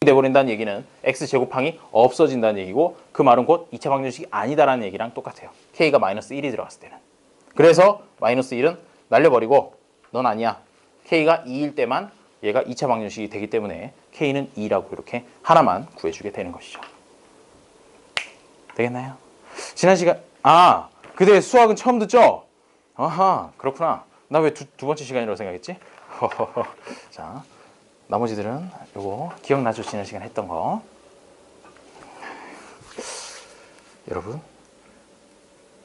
돼버린다는 얘기는 x제곱항이 없어진다는 얘기고 그 말은 곧 2차 방정식이 아니다라는 얘기랑 똑같아요. k가 마이너스 1이 들어갔을 때는. 그래서 마이너스 1은 날려버리고 넌 아니야. k가 2일 때만 얘가 2차 방정식이 되기 때문에 k는 2라고 이렇게 하나만 구해주게 되는 것이죠. 되겠나요? 지난 시간 그대 수학은 처음 듣죠? 아하, 그렇구나. 나 왜 두 번째 시간이라고 생각했지? 자, 나머지들은 요거 기억나죠? 지난 시간 했던 거. 여러분,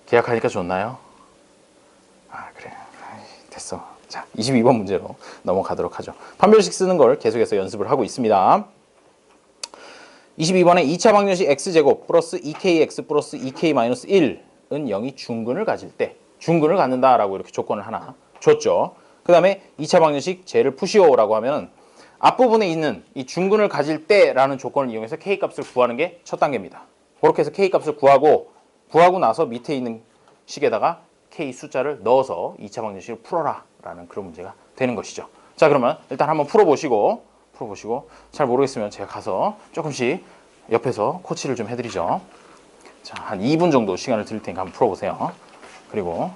계약하니까 좋나요? 그래. 됐어. 자, 22번 문제로 넘어가도록 하죠. 판별식 쓰는 걸 계속해서 연습을 하고 있습니다. 22번에 2차 방정식 x제곱 플러스 2kx 플러스 2k 마이너스 1은 0이 중근을 가질 때 중근을 갖는다라고 이렇게 조건을 하나 줬죠. 그 다음에 2차 방정식 쟤를 푸시오라고 하면 앞부분에 있는 이 중근을 가질 때라는 조건을 이용해서 k값을 구하는 게 첫 단계입니다. 그렇게 해서 k값을 구하고 나서 밑에 있는 식에다가 k 숫자를 넣어서 2차 방정식을 풀어라 라는 그런 문제가 되는 것이죠. 자, 그러면 일단 한번 풀어보시고 잘 모르겠으면 제가 가서 조금씩 옆에서 코치를 좀 해드리죠. 자, 한 2분 정도 시간을 드릴 테니까 한번 풀어보세요. 그리고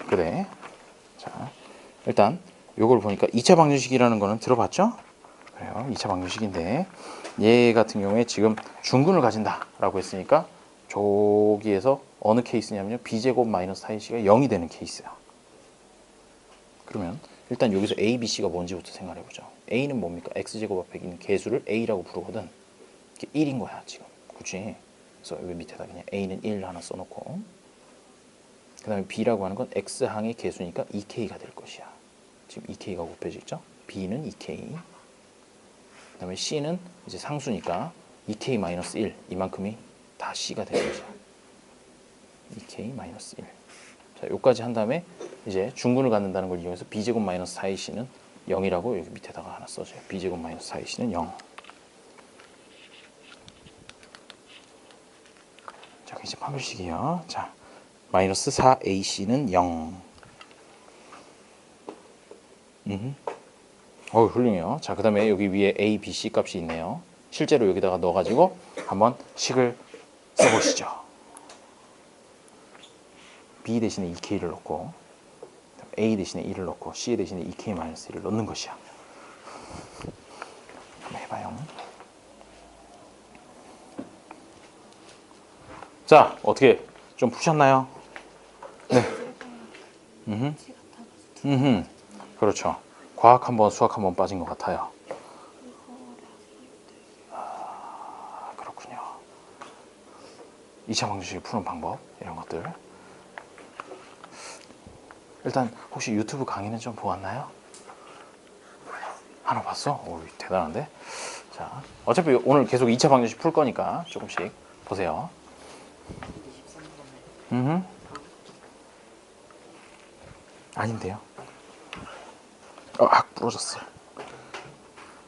그래. 자, 일단 요걸 보니까 2차 방정식이라는 거는 들어봤죠? 그래요. 2차 방정식인데 얘 같은 경우에 지금 중근을 가진다라고 했으니까 저기에서 어느 케이스냐면요. b제곱 마이너스 4ac가 0이 되는 케이스야. 그러면 일단 여기서 a, b, c가 뭔지부터 생각해보죠. a는 뭡니까? x제곱 앞에 있는 개수를 a라고 부르거든. 이게 1인 거야 지금. 그치? 그래서 여기 밑에다 그냥 a는 1 하나 써놓고 그 다음에 b라고 하는 건 x항의 개수니까 2k가 될 것이야. 지금 2k가 곱해지죠? b는 2k. 그 다음에 c는 이제 상수니까 2k 마이너스 1 이만큼이 다 c가 되는 거죠. 2k 마이너스 1. 자, 요까지 한 다음에 이제 중근을 갖는다는 걸 이용해서 b제곱 마이너스 4ac는 0이라고 여기 밑에다가 하나 써줘요. b제곱 마이너스 4ac는 0. 자, 이제 판별식이요. 자, 마이너스 4ac는 0. 훌륭해요. 자, 그 다음에 여기 위에 a, b, c 값이 있네요. 실제로 여기다가 넣어가지고 한번 식을 써보시죠. b 대신에 2k를 넣고 a 대신에 1을 넣고 c 대신에 2k-1을 넣는 것이야. 한번 해봐요. 자, 어떻게 좀 푸셨나요? 네. 그렇죠. 과학 한 번, 수학 한 번 빠진 것 같아요. 그렇군요. 2차 방정식을 푸는 방법 이런 것들. 일단 혹시 유튜브 강의는 좀 보았나요? 하나 봤어? 오, 대단한데? 자, 어차피 오늘 계속 2차 방정식 풀 거니까 조금씩 보세요. 아닌데요? 부러졌어.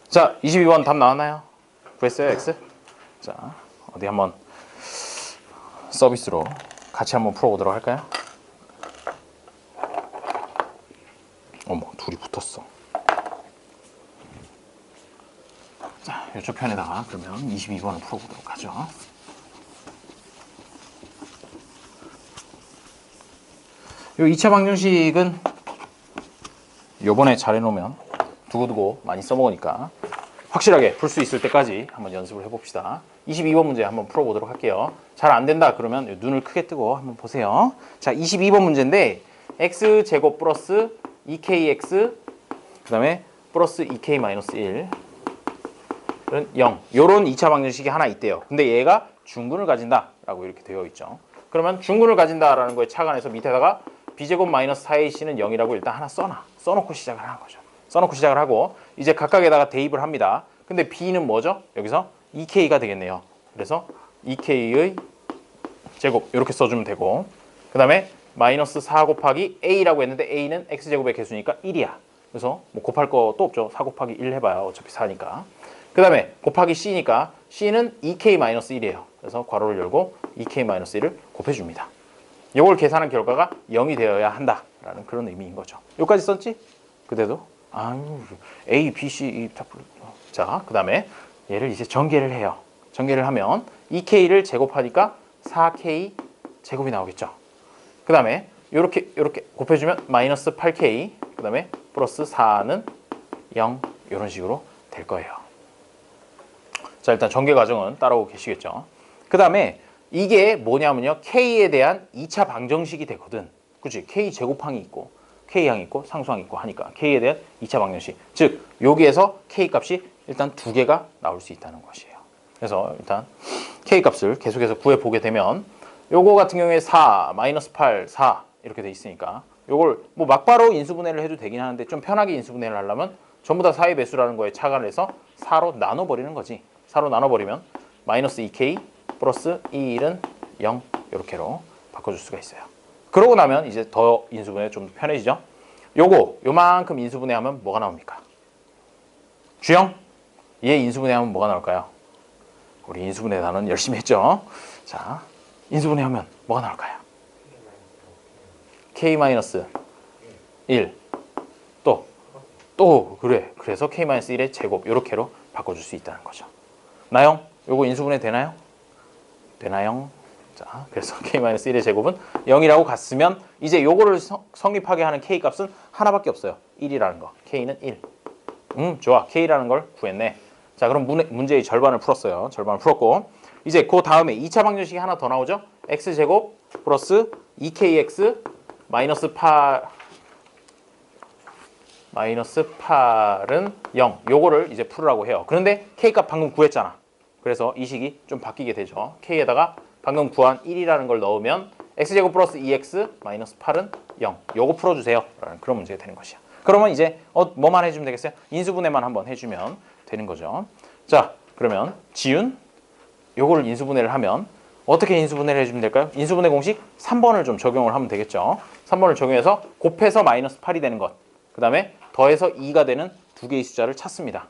자, 22번 답 나왔나요? 구했어요, X? 자, 어디 한번 서비스로 같이 한번 풀어보도록 할까요? 어머, 둘이 붙었어. 자, 이쪽 편에다가 그러면 22번을 풀어보도록 하죠. 요 2차 방정식은 요번에 잘 해놓으면 두고두고 많이 써먹으니까 확실하게 풀 수 있을 때까지 한번 연습을 해봅시다. 22번 문제 한번 풀어보도록 할게요. 잘 안 된다 그러면 눈을 크게 뜨고 한번 보세요. 자, 22번 문제인데 x제곱 플러스 2kx 그 다음에 플러스 2k 마이너스 1 0 요런 2차 방정식이 하나 있대요. 근데 얘가 중근을 가진다 라고 이렇게 되어 있죠. 그러면 중근을 가진다라는 거에 착안해서 밑에다가 b제곱 마이너스 4ac는 0이라고 일단 하나 써놓고 시작을 하는 거죠. 써놓고 시작을 하고 이제 각각에다가 대입을 합니다. 근데 b는 뭐죠? 여기서 2k가 되겠네요. 그래서 2k의 제곱 이렇게 써주면 되고 그 다음에 마이너스 4 곱하기 a라고 했는데 a는 x제곱의 개수니까 1이야. 그래서 뭐 곱할 것도 없죠. 4 곱하기 1 해봐야 어차피 4니까. 그 다음에 곱하기 c니까 c는 2k-1이에요. 그래서 괄호를 열고 2k-1을 곱해줍니다. 이걸 계산한 결과가 0이 되어야 한다라는 그런 의미인 거죠. 여기까지 썼지? 그대도? 아유, A, B, C, E 다 자, 그 다음에 얘를 이제 전개를 해요. 전개를 하면 2k를 제곱하니까 4k 제곱이 나오겠죠. 그 다음에 이렇게 곱해주면 마이너스 8k, 그 다음에 플러스 4는 0, 이런 식으로 될 거예요. 자, 일단 전개 과정은 따라오고 계시겠죠. 그 다음에 이게 뭐냐면요, k에 대한 2차 방정식이 되거든. 그치? k 제곱항이 있고 k항이 있고 상수항이 있고 하니까 k에 대한 2차 방정식, 즉 여기에서 k 값이 일단 두 개가 나올 수 있다는 것이에요. 그래서 일단 k 값을 계속해서 구해 보게 되면 요거 같은 경우에 4, 마이너스 8, 4 이렇게 돼 있으니까 요걸 뭐 막바로 인수분해를 해도 되긴 하는데 좀 편하게 인수분해를 하려면 전부 다 4의 배수라는 거에 착안을 해서 4로 나눠버리는 거지. 4로 나눠버리면 마이너스 2k 플러스 2일은 0 이렇게로 바꿔줄 수가 있어요. 그러고 나면 이제 더 인수분해 좀 편해지죠. 요만큼 인수분해하면 뭐가 나옵니까? 주영? 얘 인수분해하면 뭐가 나올까요? 우리 인수분해 단원 열심히 했죠. 자, 인수분해하면 뭐가 나올까요? k-1 또 그래. 그래서 k-1의 제곱 이렇게로 바꿔줄 수 있다는 거죠. 나영? 요거 인수분해 되나요? 되나요? 자, 그래서 k-1의 제곱은 0이라고 갔으면 이제 요거를 성립하게 하는 k 값은 하나밖에 없어요. 1이라는 거. k는 1. 좋아. k라는 걸 구했네. 자, 그럼 문제의 절반을 풀었어요. 절반을 풀었고 이제 그 다음에 2차 방정식이 하나 더 나오죠. x제곱 플러스 2kx 마이너스 8은 0. 요거를 이제 풀으라고 해요. 그런데 k값 방금 구했잖아. 그래서 이 식이 좀 바뀌게 되죠. k에다가 방금 구한 1이라는 걸 넣으면 x제곱 플러스 2x 마이너스 8은 0. 요거 풀어주세요. 라는 그런 문제가 되는 것이야. 그러면 이제 뭐만 해주면 되겠어요? 인수분해만 한번 해주면 되는 거죠. 자, 그러면 지윤 요거를 인수분해를 하면 어떻게 인수분해를 해주면 될까요? 인수분해 공식 3번을 좀 적용을 하면 되겠죠. 3번을 적용해서 곱해서 마이너스 8이 되는 것, 그 다음에 더해서 2가 되는 두 개의 숫자를 찾습니다.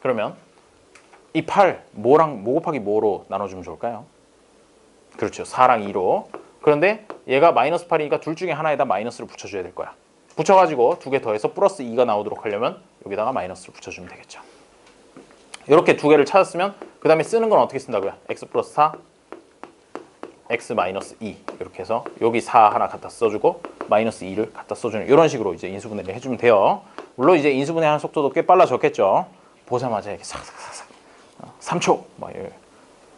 그러면 이 8, 뭐랑 뭐 곱하기 뭐로 나눠주면 좋을까요? 그렇죠. 4랑 2로. 그런데 얘가 마이너스 8이니까 둘 중에 하나에다 마이너스를 붙여줘야 될 거야. 붙여가지고 두 개 더해서 플러스 2가 나오도록 하려면 여기다가 마이너스를 붙여주면 되겠죠. 이렇게 두 개를 찾았으면 그 다음에 쓰는 건 어떻게 쓴다고요? x 플러스 4, x 마이너스 2 이렇게 해서 여기 4 하나 갖다 써주고 마이너스 2를 갖다 써주는 이런 식으로 이제 인수분해를 해주면 돼요. 물론 이제 인수분해하는 속도도 꽤 빨라졌겠죠. 보자마자 이렇게 싹싹싹 3초 막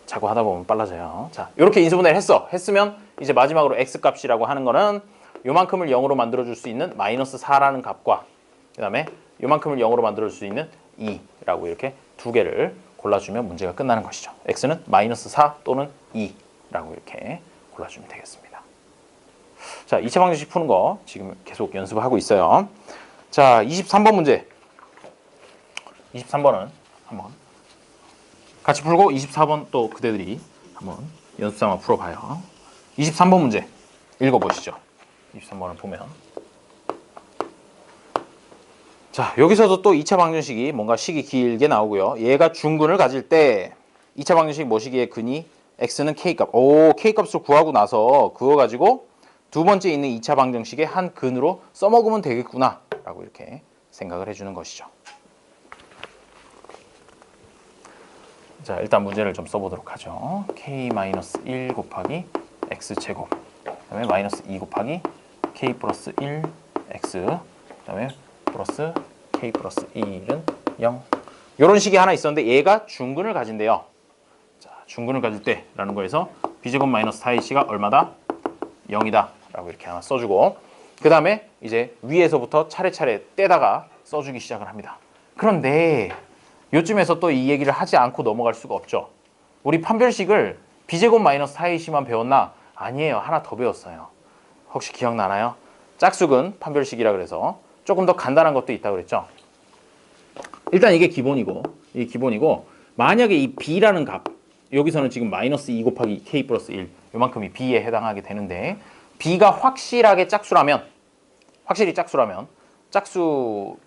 자꾸 하다 보면 빨라져요. 자, 이렇게 인수분해를 했으면 이제 마지막으로 x 값이라고 하는 거는 요만큼을 0으로 만들어줄 수 있는 마이너스 4라는 값과 그 다음에 요만큼을 0으로 만들어줄 수 있는 2라고 이렇게 두 개를 골라주면 문제가 끝나는 것이죠. x는 마이너스 4 또는 2라고 이렇게 골라주면 되겠습니다. 자, 2차 방정식 푸는 거 지금 계속 연습을 하고 있어요. 자, 23번 문제. 23번은 한번 같이 풀고 24번 또 그대들이 한번 연습 삼아 풀어봐요. 23번 문제 읽어보시죠. 23번을 보면 자, 여기서도 또 2차 방정식이 뭔가 식이 길게 나오고요. 얘가 중근을 가질 때 2차 방정식 뭐시기에 근이 x는 k값. k값을 구하고 나서 그거 가지고 두 번째 있는 2차 방정식의 한 근으로 써먹으면 되겠구나 라고 이렇게 생각을 해주는 것이죠. 자, 일단 문제를 좀 써보도록 하죠. k-1 곱하기 x제곱, 그 다음에 마이너스 2 곱하기 k 플러스 1 x, 그 다음에 플러스 k 플러스 1은 0. 이런 식이 하나 있었는데 얘가 중근을 가진대요. 자, 중근을 가질 때 라는 거에서 b제곱 마이너스 4ac가 얼마다? 0이다 라고 이렇게 하나 써주고 그 다음에 이제 위에서부터 차례차례 떼다가 써주기 시작을 합니다. 그런데 요쯤에서 또 이 얘기를 하지 않고 넘어갈 수가 없죠. 우리 판별식을 b제곱 마이너스 4ac만 배웠나? 아니에요. 하나 더 배웠어요. 혹시 기억나나요? 짝수근 판별식이라 그래서 조금 더 간단한 것도 있다고 그랬죠. 일단 이게 기본이고 만약에 이 b라는 값, 여기서는 지금 마이너스 2 곱하기 k 플러스 1 요만큼이 b에 해당하게 되는데 b가 확실히 짝수라면 짝수근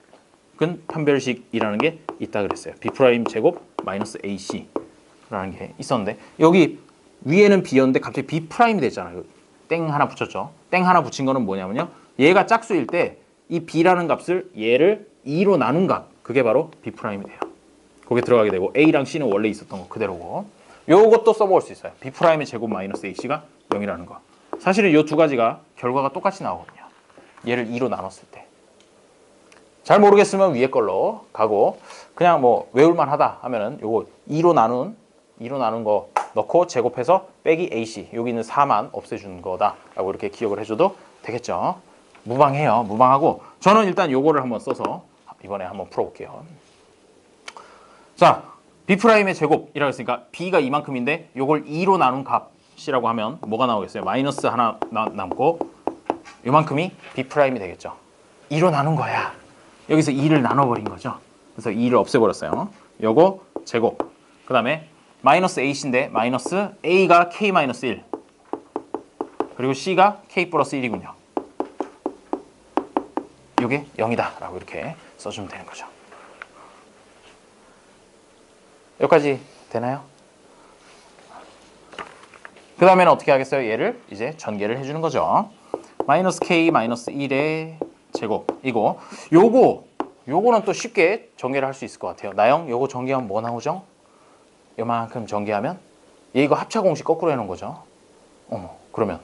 판별식이라는 게 있다 그랬어요. b 프라임 제곱 마이너스 ac라는 게 있었는데 여기 위에는 b였는데 갑자기 b 프라임이 됐잖아요. 땡 하나 붙였죠. 땡 하나 붙인 거는 뭐냐면요. 얘가 짝수일 때 이 b라는 값을 얘를 2로 나눈 값, 그게 바로 b 프라임이 돼요. 거기에 들어가게 되고 A랑 C는 원래 있었던 거 그대로고 요것도 써먹을 수 있어요. B'의 제곱 마이너스 AC가 0이라는 거. 사실은 이 두 가지가 결과가 똑같이 나오거든요. 얘를 2로 나눴을 때. 잘 모르겠으면 위에 걸로 가고 그냥 뭐 외울만 하다 하면은 요거 2로 나눈 거 넣고 제곱해서 빼기 AC 여기 있는 4만 없애주는 거다라고 이렇게 기억을 해줘도 되겠죠. 무방해요. 무방하고 저는 일단 요거를 한번 써서 이번에 한번 풀어볼게요. 자, B'의 제곱이라고 했으니까 B가 이만큼인데 요걸 2로 나눈 값이라고 하면 뭐가 나오겠어요? 마이너스 하나 남고 요만큼이 B'이 되겠죠. 2로 나눈 거야. 여기서 2를 나눠버린 거죠. 그래서 2를 없애버렸어요. 요거 제곱. 그 다음에 마이너스 A인데 마이너스 A가 K-1 그리고 C가 K 플러스 1이군요. 요게 0이다 라고 이렇게 써주면 되는 거죠. 여기까지 되나요? 그 다음에는 어떻게 하겠어요? 얘를 이제 전개를 해주는 거죠. 마이너스 K 마이너스 1의 제곱 이거 요거는 또 쉽게 전개를 할 수 있을 것 같아요. 나영 요거 전개하면 뭐 나오죠? 요만큼 전개하면 얘 이거 합차 공식 거꾸로 해놓은 거죠. 그러면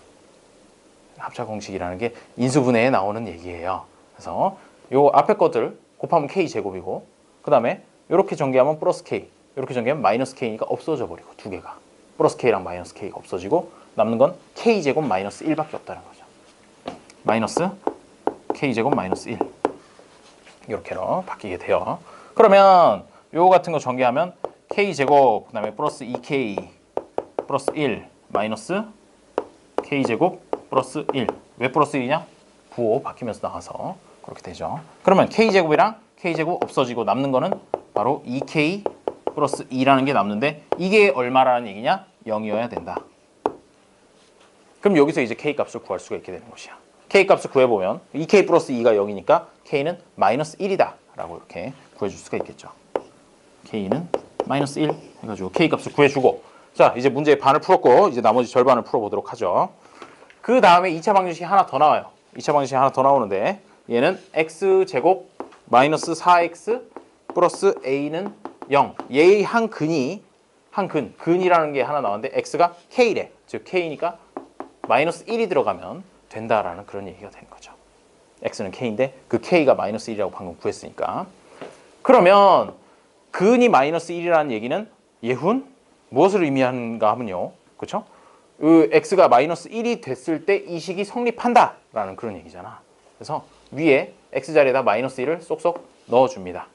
합차 공식이라는 게 인수분해에 나오는 얘기예요. 그래서 요 앞에 것들 곱하면 K 제곱이고 그 다음에 요렇게 전개하면 플러스 K 이렇게 전개하면 마이너스 K니까 없어져 버리고 두 개가 플러스 K랑 마이너스 K가 없어지고 남는 건 K 제곱 마이너스 1밖에 없다는 거죠. 마이너스 K 제곱 마이너스 1 이렇게로 바뀌게 돼요. 그러면 요거 같은 거 전개하면 K 제곱 그 다음에 플러스 2K 플러스 1 마이너스 K 제곱 플러스 1 왜 플러스 1이냐? 부호 바뀌면서 나와서 그렇게 되죠. 그러면 K 제곱이랑 K 제곱 없어지고 남는 거는 바로 2K 플러스 2라는 게 남는데 이게 얼마라는 얘기냐? 0이어야 된다. 그럼 여기서 이제 K 값을 구할 수가 있게 되는 것이야. K 값을 구해보면 2K 플러스 2가 0이니까 K는 마이너스 1이다 라고 이렇게 구해줄 수가 있겠죠. K는 마이너스 1 해가지고 K 값을 구해주고 자 이제 문제의 반을 풀었고 이제 나머지 절반을 풀어보도록 하죠. 그 다음에 2차 방정식이 하나 더 나와요. 2차 방정식이 하나 더 나오는데 얘는 X제곱 마이너스 4X 플러스 A는 0 얘의 근이라는 게 하나 나왔는데 X가 K래. 즉 K니까 마이너스 1이 들어가면 된다라는 그런 얘기가 되는 거죠. X는 K인데 그 K가 마이너스 1이라고 방금 구했으니까 그러면 근이 마이너스 1이라는 얘기는 예훈 무엇을 의미하는가 하면요. 그렇죠? X가 마이너스 1이 됐을 때 이 식이 성립한다라는 그런 얘기잖아. 그래서 위에 X 자리에다 마이너스 1을 쏙쏙 넣어줍니다.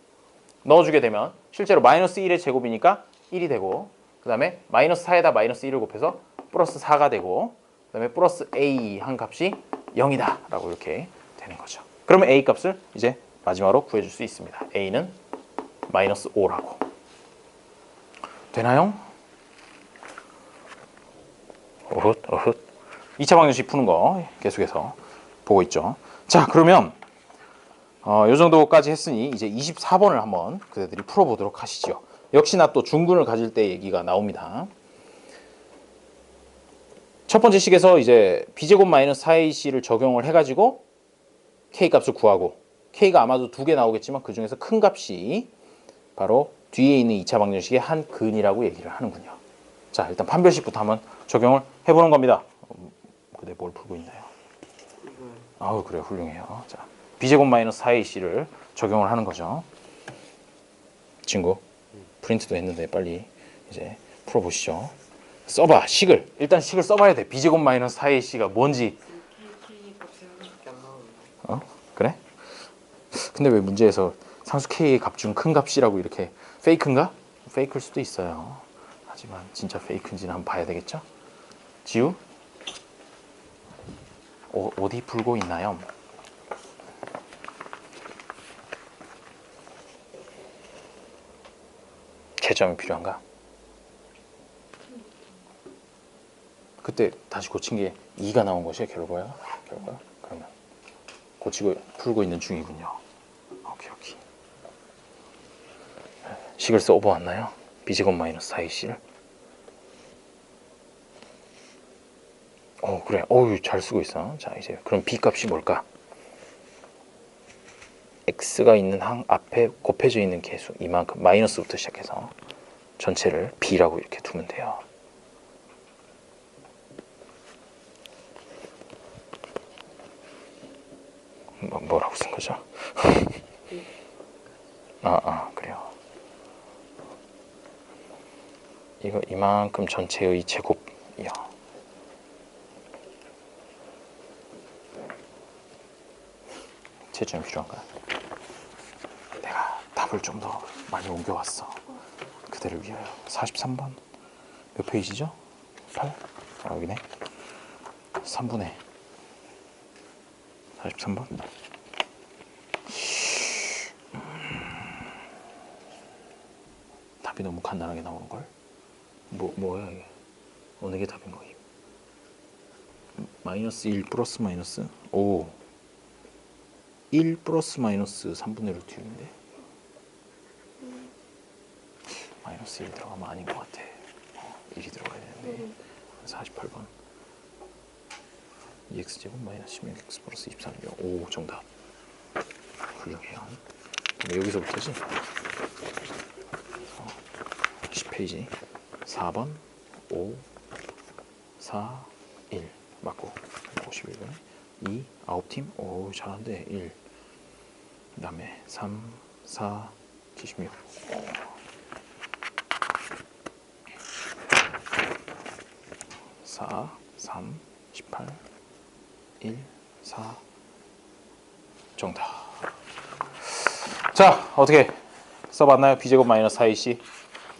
넣어주게 되면 실제로 마이너스 1의 제곱이니까 1이 되고 그 다음에 마이너스 4에다 마이너스 1을 곱해서 플러스 4가 되고 그 다음에 플러스 A 한 값이 0이다 라고 이렇게 되는 거죠. 그러면 A 값을 이제 마지막으로 구해줄 수 있습니다. A는 마이너스 5라고 되나요? 어헛 2차 방정식 푸는 거 계속해서 보고 있죠. 자 그러면 요 정도까지 했으니 이제 24번을 한번 그대들이 풀어보도록 하시죠. 역시나 또 중근을 가질 때 얘기가 나옵니다. 첫 번째 식에서 이제 b제곱 마이너스 4ac를 적용을 해가지고 k 값을 구하고 k가 아마도 두 개 나오겠지만 그 중에서 큰 값이 바로 뒤에 있는 2차 방정식의 한 근이라고 얘기를 하는군요. 자 일단 판별식부터 한번 적용을 해보는 겁니다. 근데 뭘 풀고 있나요? 아우 그래 훌륭해요. 자 b제곱 마이너스 4ac를 적용을 하는 거죠. 친구 프린트도 했는데 빨리 이제 풀어보시죠. 써봐 식을 일단 식을 써봐야 돼. b제곱 마이너스 4ac가 뭔지. 그래? 근데 왜 문제에서 상수 k의 값 중 큰 값이라고 이렇게 페이크인가? 페이크일 수도 있어요. 하지만 진짜 페이크인지는 한번 봐야 되겠죠? 지우? 어디 풀고 있나요? 개점이 필요한가? 그때 다시 고친 게 2가 나온 것이야 결과야? 그러면 고치고 풀고 있는 중이군요. 오케이. 식을 써보았나요? b제곱 마이너스 4ac를. 그래. 잘 쓰고 있어. 자 이제 그럼 b 값이 뭘까? x가 있는 항 앞에 곱해져 있는 개수 이만큼 마이너스부터 시작해서 전체를 b라고 이렇게 두면 돼요. 뭐라고 쓴 거죠? 그래요. 이거 이만큼 전체의 제곱이요. 채점이 필요한가요? 내가 답을 좀 더 많이 옮겨왔어. 그대를 위하여. 43번 몇 페이지죠? 8? 여기네. 3분의 43번. 답이 너무 간단하게 나오는 걸. 뭐야 이게? 어느 게 답인 거임? 마이너스 1 플러스 마이너스 1 플러스 마이너스 3분의 루트 1인데 마이너스 1 들어가면 아닌 것 같아. 1이 들어가야 되는데 48번 2x제곱 마이너스 16x 플러스 23이요. 정답. 훌륭해요. 여기서부터지? 10페이지 4번 5 4 1 맞고 51번에 2 9팀 잘한데 1 그 다음에 3 4 76 4 3 18 1 4 정답. 자, 어떻게 써봤나요? b제곱 마이너스 4ac.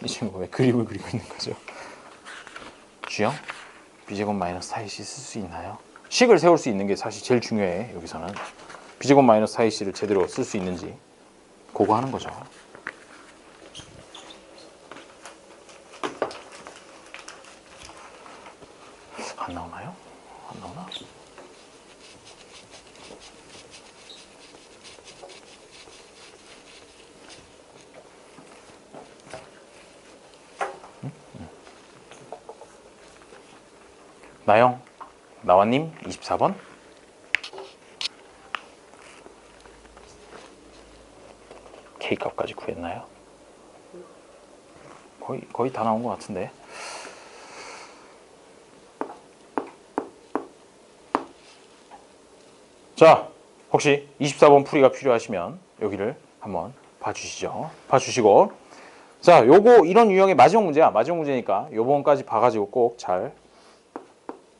이 친구 왜 그림을 그리고 있는 거죠? 주형 b제곱 마이너스 4ac 쓸 수 있나요? 식을 세울 수 있는 게 사실 제일 중요해. 여기서는 b제곱 마이너스 4ac를 제대로 쓸 수 있는지 그거 하는 거죠. 안 나오나요? 안 나오나? 나영, 나와님 24번. K값까지 구했나요? 거의 다 나온 것 같은데. 자, 혹시 24번 풀이가 필요하시면 여기를 한번 봐주시죠. 봐주시고, 자, 요거 이런 유형의 마지막 문제야. 마지막 문제니까 요번까지 봐가지고 꼭 잘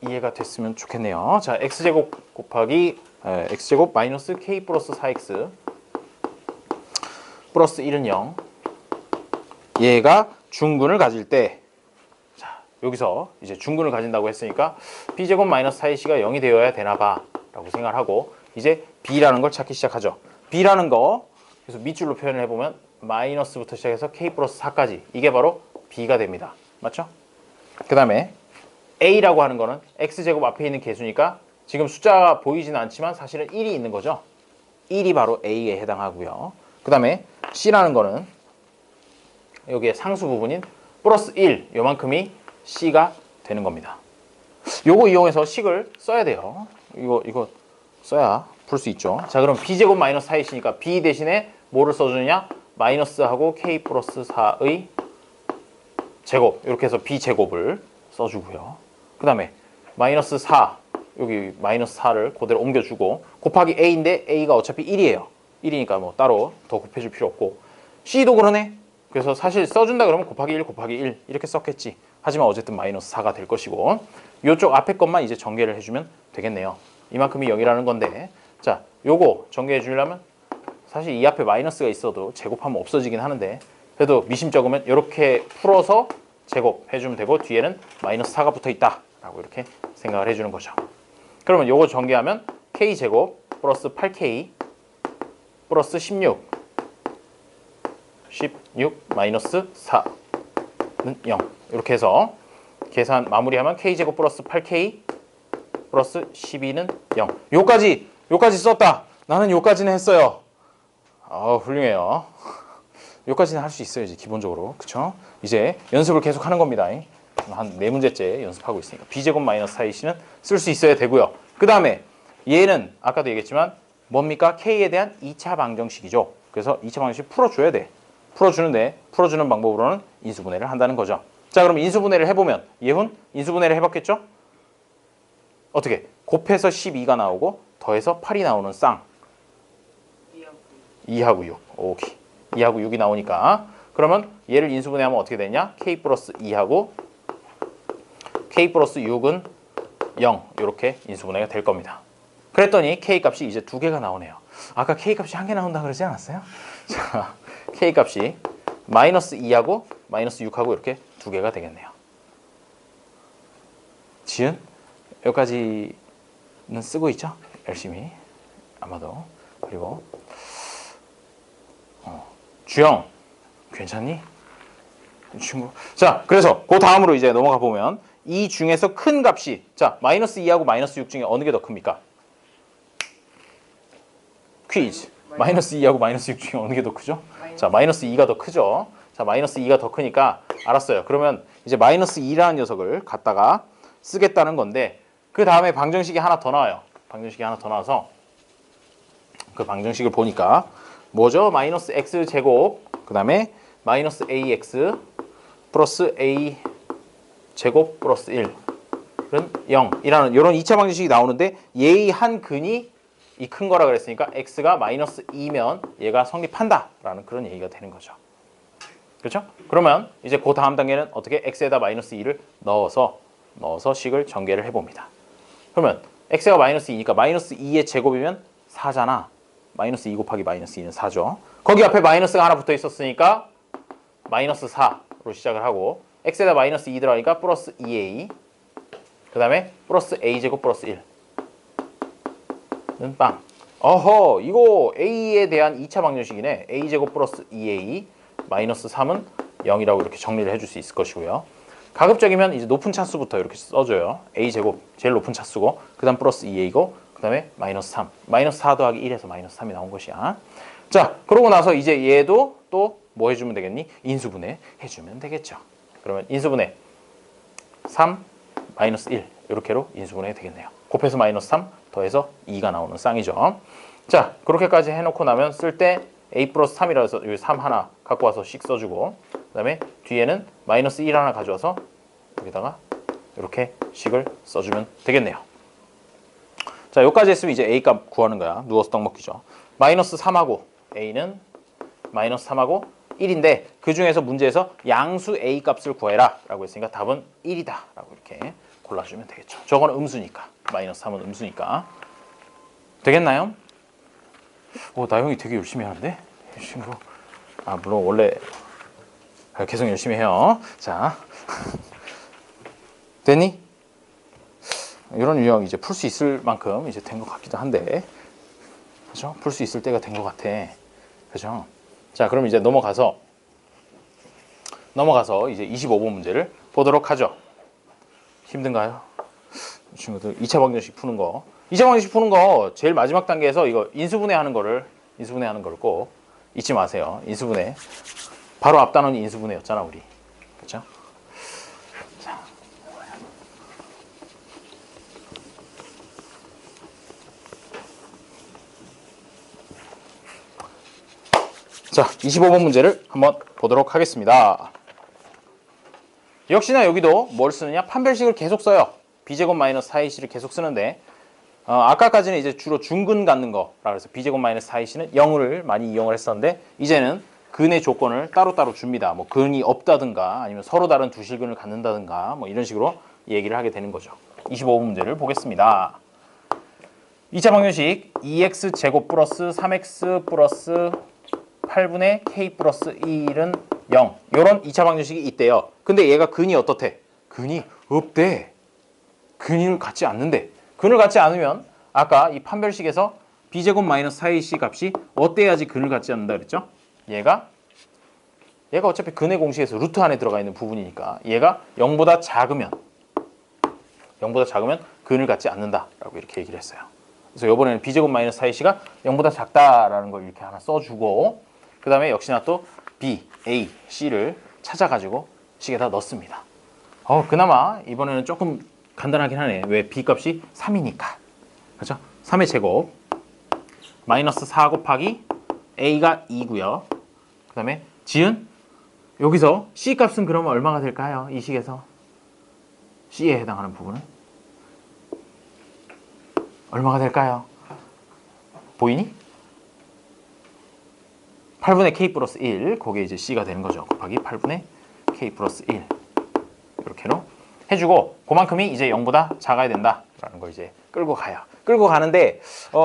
이해가 됐으면 좋겠네요. 자, x제곱 곱하기 x제곱 마이너스 k 플러스 4x 플러스 1은 0. 얘가 중근을 가질 때, 자, 여기서 이제 중근을 가진다고 했으니까 b제곱 마이너스 4ac가 0이 되어야 되나 봐 라고 생각을 하고 이제 b라는 걸 찾기 시작하죠. b라는 거 그래서 밑줄로 표현을 해보면 마이너스부터 시작해서 k 플러스 4까지 이게 바로 b가 됩니다. 맞죠? 그 다음에 a라고 하는 거는 x제곱 앞에 있는 개수니까 지금 숫자가 보이지는 않지만 사실은 1이 있는 거죠. 1이 바로 a에 해당하고요. 그 다음에 c라는 거는 여기에 상수 부분인 플러스 1 요만큼이 c가 되는 겁니다. 요거 이용해서 식을 써야 돼요. 이거 써야 풀 수 있죠. 자, 그럼 b제곱 마이너스 4이니까 b 대신에 뭐를 써주느냐? 마이너스하고 k 플러스 4의 제곱 이렇게 해서 b제곱을 써주고요. 그 다음에 마이너스 4 여기 마이너스 4를 그대로 옮겨주고 곱하기 a인데 a가 어차피 1이에요. 1이니까 뭐 따로 더 곱해줄 필요 없고 c도 그러네. 그래서 사실 써준다 그러면 곱하기 1 곱하기 1 이렇게 썼겠지. 하지만 어쨌든 마이너스 4가 될 것이고 이쪽 앞에 것만 이제 전개를 해주면 되겠네요. 이만큼이 0이라는 건데 자, 요거 전개해 주려면 사실 이 앞에 마이너스가 있어도 제곱하면 없어지긴 하는데 그래도 미심 적으면 이렇게 풀어서 제곱해주면 되고 뒤에는 마이너스 4가 붙어 있다 라고 이렇게 생각을 해주는 거죠. 그러면 요거 전개하면 k제곱 플러스 8k 플러스 16 마이너스 4는 0 이렇게 해서 계산 마무리하면 k제곱 플러스 8k 플러스 12는 0 요까지 썼다. 나는 요까지는 했어요. 훌륭해요. 요까지는 할 수 있어야지 기본적으로. 그쵸? 이제 연습을 계속 하는 겁니다. 한 4문제째 연습하고 있으니까 b제곱 마이너스 4ac는 쓸 수 있어야 되고요. 그 다음에 얘는 아까도 얘기했지만 뭡니까? K에 대한 2차 방정식이죠. 그래서 2차 방정식 풀어줘야 돼. 풀어주는 방법으로는 인수분해를 한다는 거죠. 자, 그럼 인수분해를 해보면 예훈 인수분해를 해봤겠죠? 어떻게? 곱해서 12가 나오고 더해서 8이 나오는 쌍. 2하고 6. 오케이. 2하고 6이 나오니까 그러면 얘를 인수분해하면 어떻게 되냐? K 플러스 2하고 K 플러스 6은 0 이렇게 인수분해가 될 겁니다. 그랬더니 K 값이 이제 두 개가 나오네요. 아까 K 값이 한 개 나온다 그러지 않았어요? 자, K 값이 마이너스 2하고 마이너스 6하고 이렇게 두 개가 되겠네요. 지은? 여기까지는 쓰고 있죠? 열심히 아마도. 그리고 주영 괜찮니? 친구. 자, 그래서 그 다음으로 이제 넘어가 보면 이 중에서 큰 값이 자 마이너스 2하고 마이너스 6 중에 어느 게 더 큽니까? 퀴즈. 마이너스 2하고 마이너스 6 중에 어느 게 더 크죠? 자, 마이너스 2가 더 크죠? 자, 마이너스 2가 더 크니까 알았어요. 그러면 이제 마이너스 2라는 녀석을 갖다가 쓰겠다는 건데 그 다음에 방정식이 하나 더 나와요. 방정식이 하나 더 나와서 그 방정식을 보니까 뭐죠? 마이너스 x 제곱 그 다음에 마이너스 ax 플러스 a 제곱 플러스 1은 0이라는 이런 2차 방정식이 나오는데 얘의 한 근이 이 큰 거라 그랬으니까 x가 마이너스 2면 얘가 성립한다 라는 그런 얘기가 되는 거죠. 그렇죠? 그러면 이제 그 다음 단계는 어떻게 x에다 마이너스 2를 넣어서 식을 전개를 해봅니다. 그러면 x가 마이너스 2니까 마이너스 2의 제곱이면 4잖아. 마이너스 2 곱하기 마이너스 2는 4죠. 거기 앞에 마이너스가 하나 붙어 있었으니까 마이너스 4로 시작을 하고 x에다 마이너스 2 들어가니까 플러스 2a 그 다음에 플러스 a제곱 플러스 1는 빵. 어허 이거 a에 대한 2차 방정식이네. a제곱 플러스 2a 마이너스 3은 0이라고 이렇게 정리를 해줄 수 있을 것이고요. 가급적이면 이제 높은 차수부터 이렇게 써줘요. a제곱 제일 높은 차수고 그 다음 플러스 2a고 그 다음에 마이너스 3 마이너스 4 더하기 1에서 마이너스 3이 나온 것이야. 자 그러고 나서 이제 얘도 또 뭐 해주면 되겠니? 인수분해 해주면 되겠죠. 그러면 인수분해 3 마이너스 1 이렇게로 인수분해 되겠네요. 곱해서 마이너스 3 더해서 2가 나오는 쌍이죠. 자 그렇게까지 해놓고 나면 쓸 때 a 플러스 3이라 해서 여기 3 하나 갖고 와서 식 써주고 그 다음에 뒤에는 마이너스 1 하나 가져와서 여기다가 이렇게 식을 써주면 되겠네요. 자 여기까지 했으면 이제 a 값 구하는 거야. 누워서 떡 먹기죠. 마이너스 3하고 a는 마이너스 3하고 1인데 그 중에서 문제에서 양수 a 값을 구해라 라고 했으니까 답은 1이다 라고 이렇게 골라주면 되겠죠. 저건 음수니까 마이너스 3은 음수니까 되겠나요? 나영이 되게 열심히 하는데 이 친구. 물론 원래 계속 열심히 해요. 자 됐니? 이런 유형 이제 풀 수 있을 만큼 이제 된 것 같기도 한데 그죠? 풀 수 있을 때가 된 것 같아. 그죠? 자 그럼 이제 넘어가서 이제 25번 문제를 보도록 하죠. 힘든가요? 친구들 2차 방정식 푸는 거. 2차 방정식 푸는 거 제일 마지막 단계에서 이거 인수분해하는 거를 꼭 잊지 마세요. 인수분해. 바로 앞 단원이 인수분해였잖아 우리. 그렇죠? 자, 25번 문제를 한번 보도록 하겠습니다. 역시나 여기도 뭘 쓰느냐? 판별식을 계속 써요. b제곱 마이너스 4ac를 계속 쓰는데 아까까지는 이제 주로 중근 갖는 거라 그래서 b제곱 마이너스 4ac는 0을 많이 이용을 했었는데 이제는 근의 조건을 따로따로 줍니다. 뭐 근이 없다든가 아니면 서로 다른 두 실근을 갖는다든가 뭐 이런 식으로 얘기를 하게 되는 거죠. 25번 문제를 보겠습니다. 2차 방정식 2x 제곱 플러스 3x 플러스 8분의 k 플러스 1은 0 이런 2차 방정식이 있대요. 근데 얘가 근이 어떻대? 근이 없대. 근을 갖지 않는데 근을 갖지 않으면 아까 이 판별식에서 b제곱 마이너스 4ac 값이 어때야지 근을 갖지 않는다 그랬죠? 얘가 어차피 근의 공식에서 루트 안에 들어가 있는 부분이니까 얘가 0보다 작으면 근을 갖지 않는다라고 이렇게 얘기를 했어요. 그래서 이번에는 b제곱 마이너스 4ac가 0보다 작다라는 걸 이렇게 하나 써주고 그 다음에 역시나 또 b, a, c를 찾아가지고 식에다 넣습니다. 그나마 이번에는 조금 간단하긴 하네. 왜 b 값이 3이니까. 그렇죠? 3의 제곱 마이너스 4 곱하기 a가 2고요. 그 다음에 지은 여기서 c 값은 그러면 얼마가 될까요? 이 식에서 c에 해당하는 부분은 얼마가 될까요? 보이니? 8분의 k 플러스 1, 그게 이제 c가 되는 거죠. 곱하기 8분의 k 플러스 1 이렇게로 해주고 그만큼이 이제 0보다 작아야 된다라는 걸 이제 끌고 가요. 끌고 가는데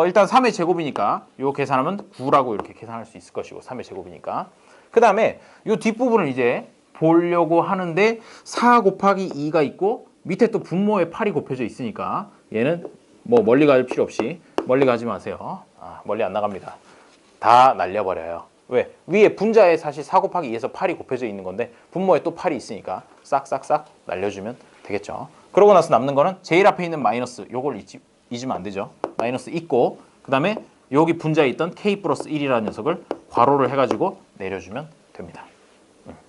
일단 3의 제곱이니까 요 계산하면 9라고 이렇게 계산할 수 있을 것이고 3의 제곱이니까 그 다음에 요 뒷부분을 이제 보려고 하는데 4 곱하기 2가 있고 밑에 또 분모에 8이 곱해져 있으니까 얘는 뭐 멀리 갈 필요 없이 멀리 가지 마세요. 멀리 안 나갑니다. 다 날려버려요. 왜? 위에 분자에 사실 4 곱하기 2에서 8이 곱해져 있는 건데 분모에 또 8이 있으니까 싹싹싹 날려주면 되겠죠. 그러고 나서 남는 거는 제일 앞에 있는 마이너스 요걸 잊으면 안 되죠. 마이너스 있고 그 다음에 여기 분자에 있던 k 플러스 1이라는 녀석을 괄호를 해가지고 내려주면 됩니다.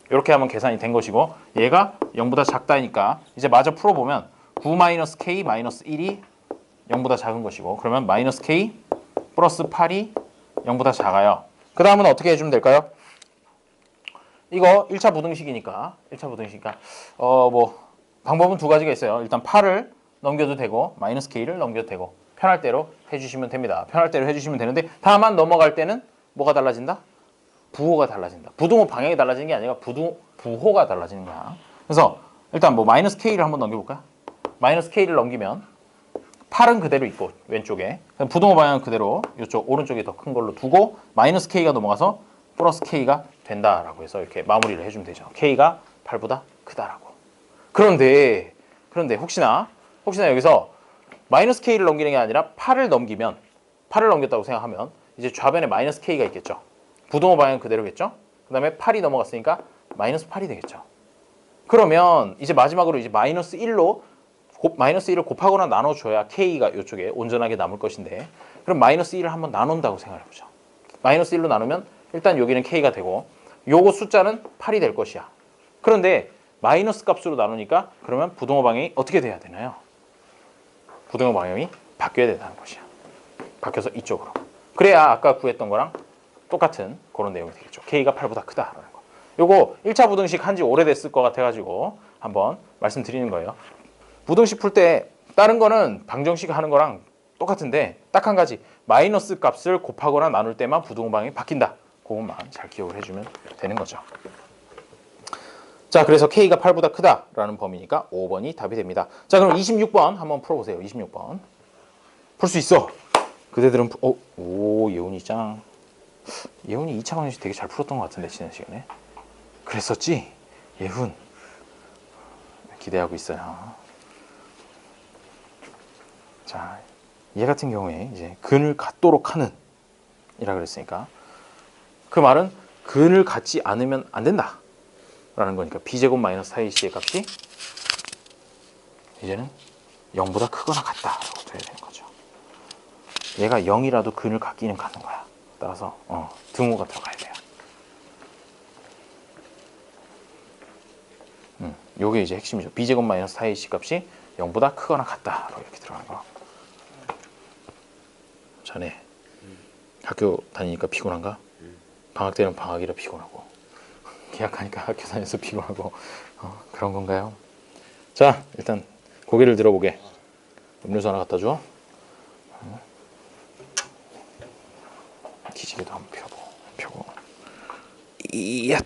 이렇게 하면 계산이 된 것이고 얘가 0보다 작다니까 이제 마저 풀어보면 9 마이너스 k 마이너스 1이 0보다 작은 것이고 그러면 마이너스 k 플러스 8이 0보다 작아요. 그 다음은 어떻게 해주면 될까요? 이거 1차 부등식이니까 뭐 방법은 두 가지가 있어요. 일단 8을 넘겨도 되고 마이너스 k를 넘겨도 되고 편할 대로 해주시면 됩니다. 편할 대로 해주시면 되는데 다만 넘어갈 때는 뭐가 달라진다? 부호가 달라진다. 부등호 방향이 달라지는 게 아니라 부호가 달라지는 거야. 그래서 일단 뭐 마이너스 k를 한번 넘겨볼까요? 마이너스 k를 넘기면 8은 그대로 있고 왼쪽에 부등호 방향은 그대로 이쪽 오른쪽이 더 큰 걸로 두고 마이너스 k가 넘어가서 플러스 k가 된다라고 해서 이렇게 마무리를 해주면 되죠. k가 8보다 크다라고. 그런데 혹시나 여기서 마이너스 k를 넘기는 게 아니라 8을 넘겼다고 생각하면 이제 좌변에 마이너스 k가 있겠죠. 부등호 방향은 그대로겠죠. 그 다음에 8이 넘어갔으니까 마이너스 8이 되겠죠. 그러면 이제 마지막으로 이제 마이너스 1을 곱하거나 나눠줘야 k가 이쪽에 온전하게 남을 것인데 그럼 마이너스 1을 한번 나눈다고 생각해보죠. 마이너스 1로 나누면 일단 여기는 k가 되고 요거 숫자는 8이 될 것이야. 그런데 마이너스 값으로 나누니까 그러면 부등호 방향이 어떻게 돼야 되나요? 부등호 방향이 바뀌어야 된다는 것이야. 바뀌어서 이쪽으로. 그래야 아까 구했던 거랑 똑같은 그런 내용이 되겠죠. k가 8보다 크다라는 거. 요거 1차 부등식 한지 오래됐을 것 같아가지고 한번 말씀드리는 거예요. 부등식 풀 때 다른 거는 방정식 하는 거랑 똑같은데 딱 한 가지 마이너스 값을 곱하거나 나눌 때만 부등호 방향이 바뀐다. 그것만 잘 기억을 해주면 되는 거죠. 자, 그래서 k가 8보다 크다라는 범위니까 5번이 답이 됩니다. 자, 그럼 26번 한번 풀어보세요. 26번. 풀 수 있어. 그대들은 오, 예훈이 짱. 예훈이 2차 방정식 되게 잘 풀었던 것 같은데 지난 시간에. 그랬었지? 예훈. 기대하고 있어요. 자, 얘 같은 경우에 이제 근을 갖도록 하는 이라 그랬으니까 그 말은 근을 갖지 않으면 안 된다 라는 거니까 b제곱 마이너스 4ac의 값이 이제는 0보다 크거나 같다라고 돼야 되는 거죠. 얘가 0이라도 근을 갖기는 갖는 거야. 따라서 등호가 들어가야 돼요. 요게 이제 핵심이죠. b제곱 마이너스 4ac 값이 0보다 크거나 같다라고 이렇게 들어가는 거. 자네 학교 다니니까 피곤한가? 방학 때는 방학이라 피곤하고 계약하니까 학교 다녀서 피곤하고 그런 건가요? 자, 일단 고개를 들어보게. 음료수 하나 갖다 줘. 기지개도 한번 펴고 이야.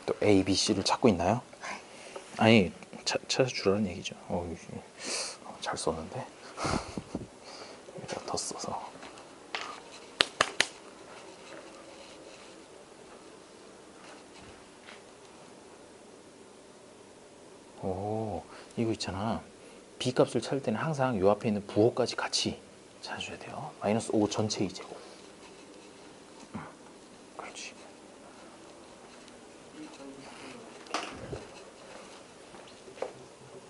또 A, B, C를 찾고 있나요? 아니, 찾아주라는 얘기죠. 잘 썼는데 여기다가 더 써서. 오, 이거 있잖아. B 값을 찾을 때는 항상 요 앞에 있는 부호까지 같이 찾아줘야 돼요. 마이너스 5 전체 2제곱. 그렇지.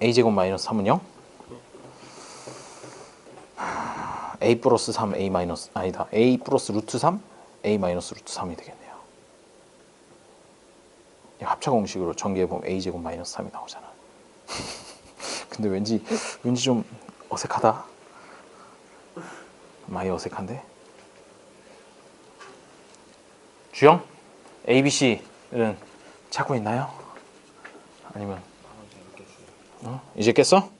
a제곱 마이너스 3은 0? a 플러스 3, a 마이너스 아니다. a 플러스 루트 3, a 마이너스 루트 3이 되겠네요. 합차 공식으로 전개해보면 a제곱 마이너스 3이 나오잖아. 근데 왠지 좀 어색하다. 많이 어색한데. 주영? ABC는 찾고 있나요? 아니면 이제 깼어?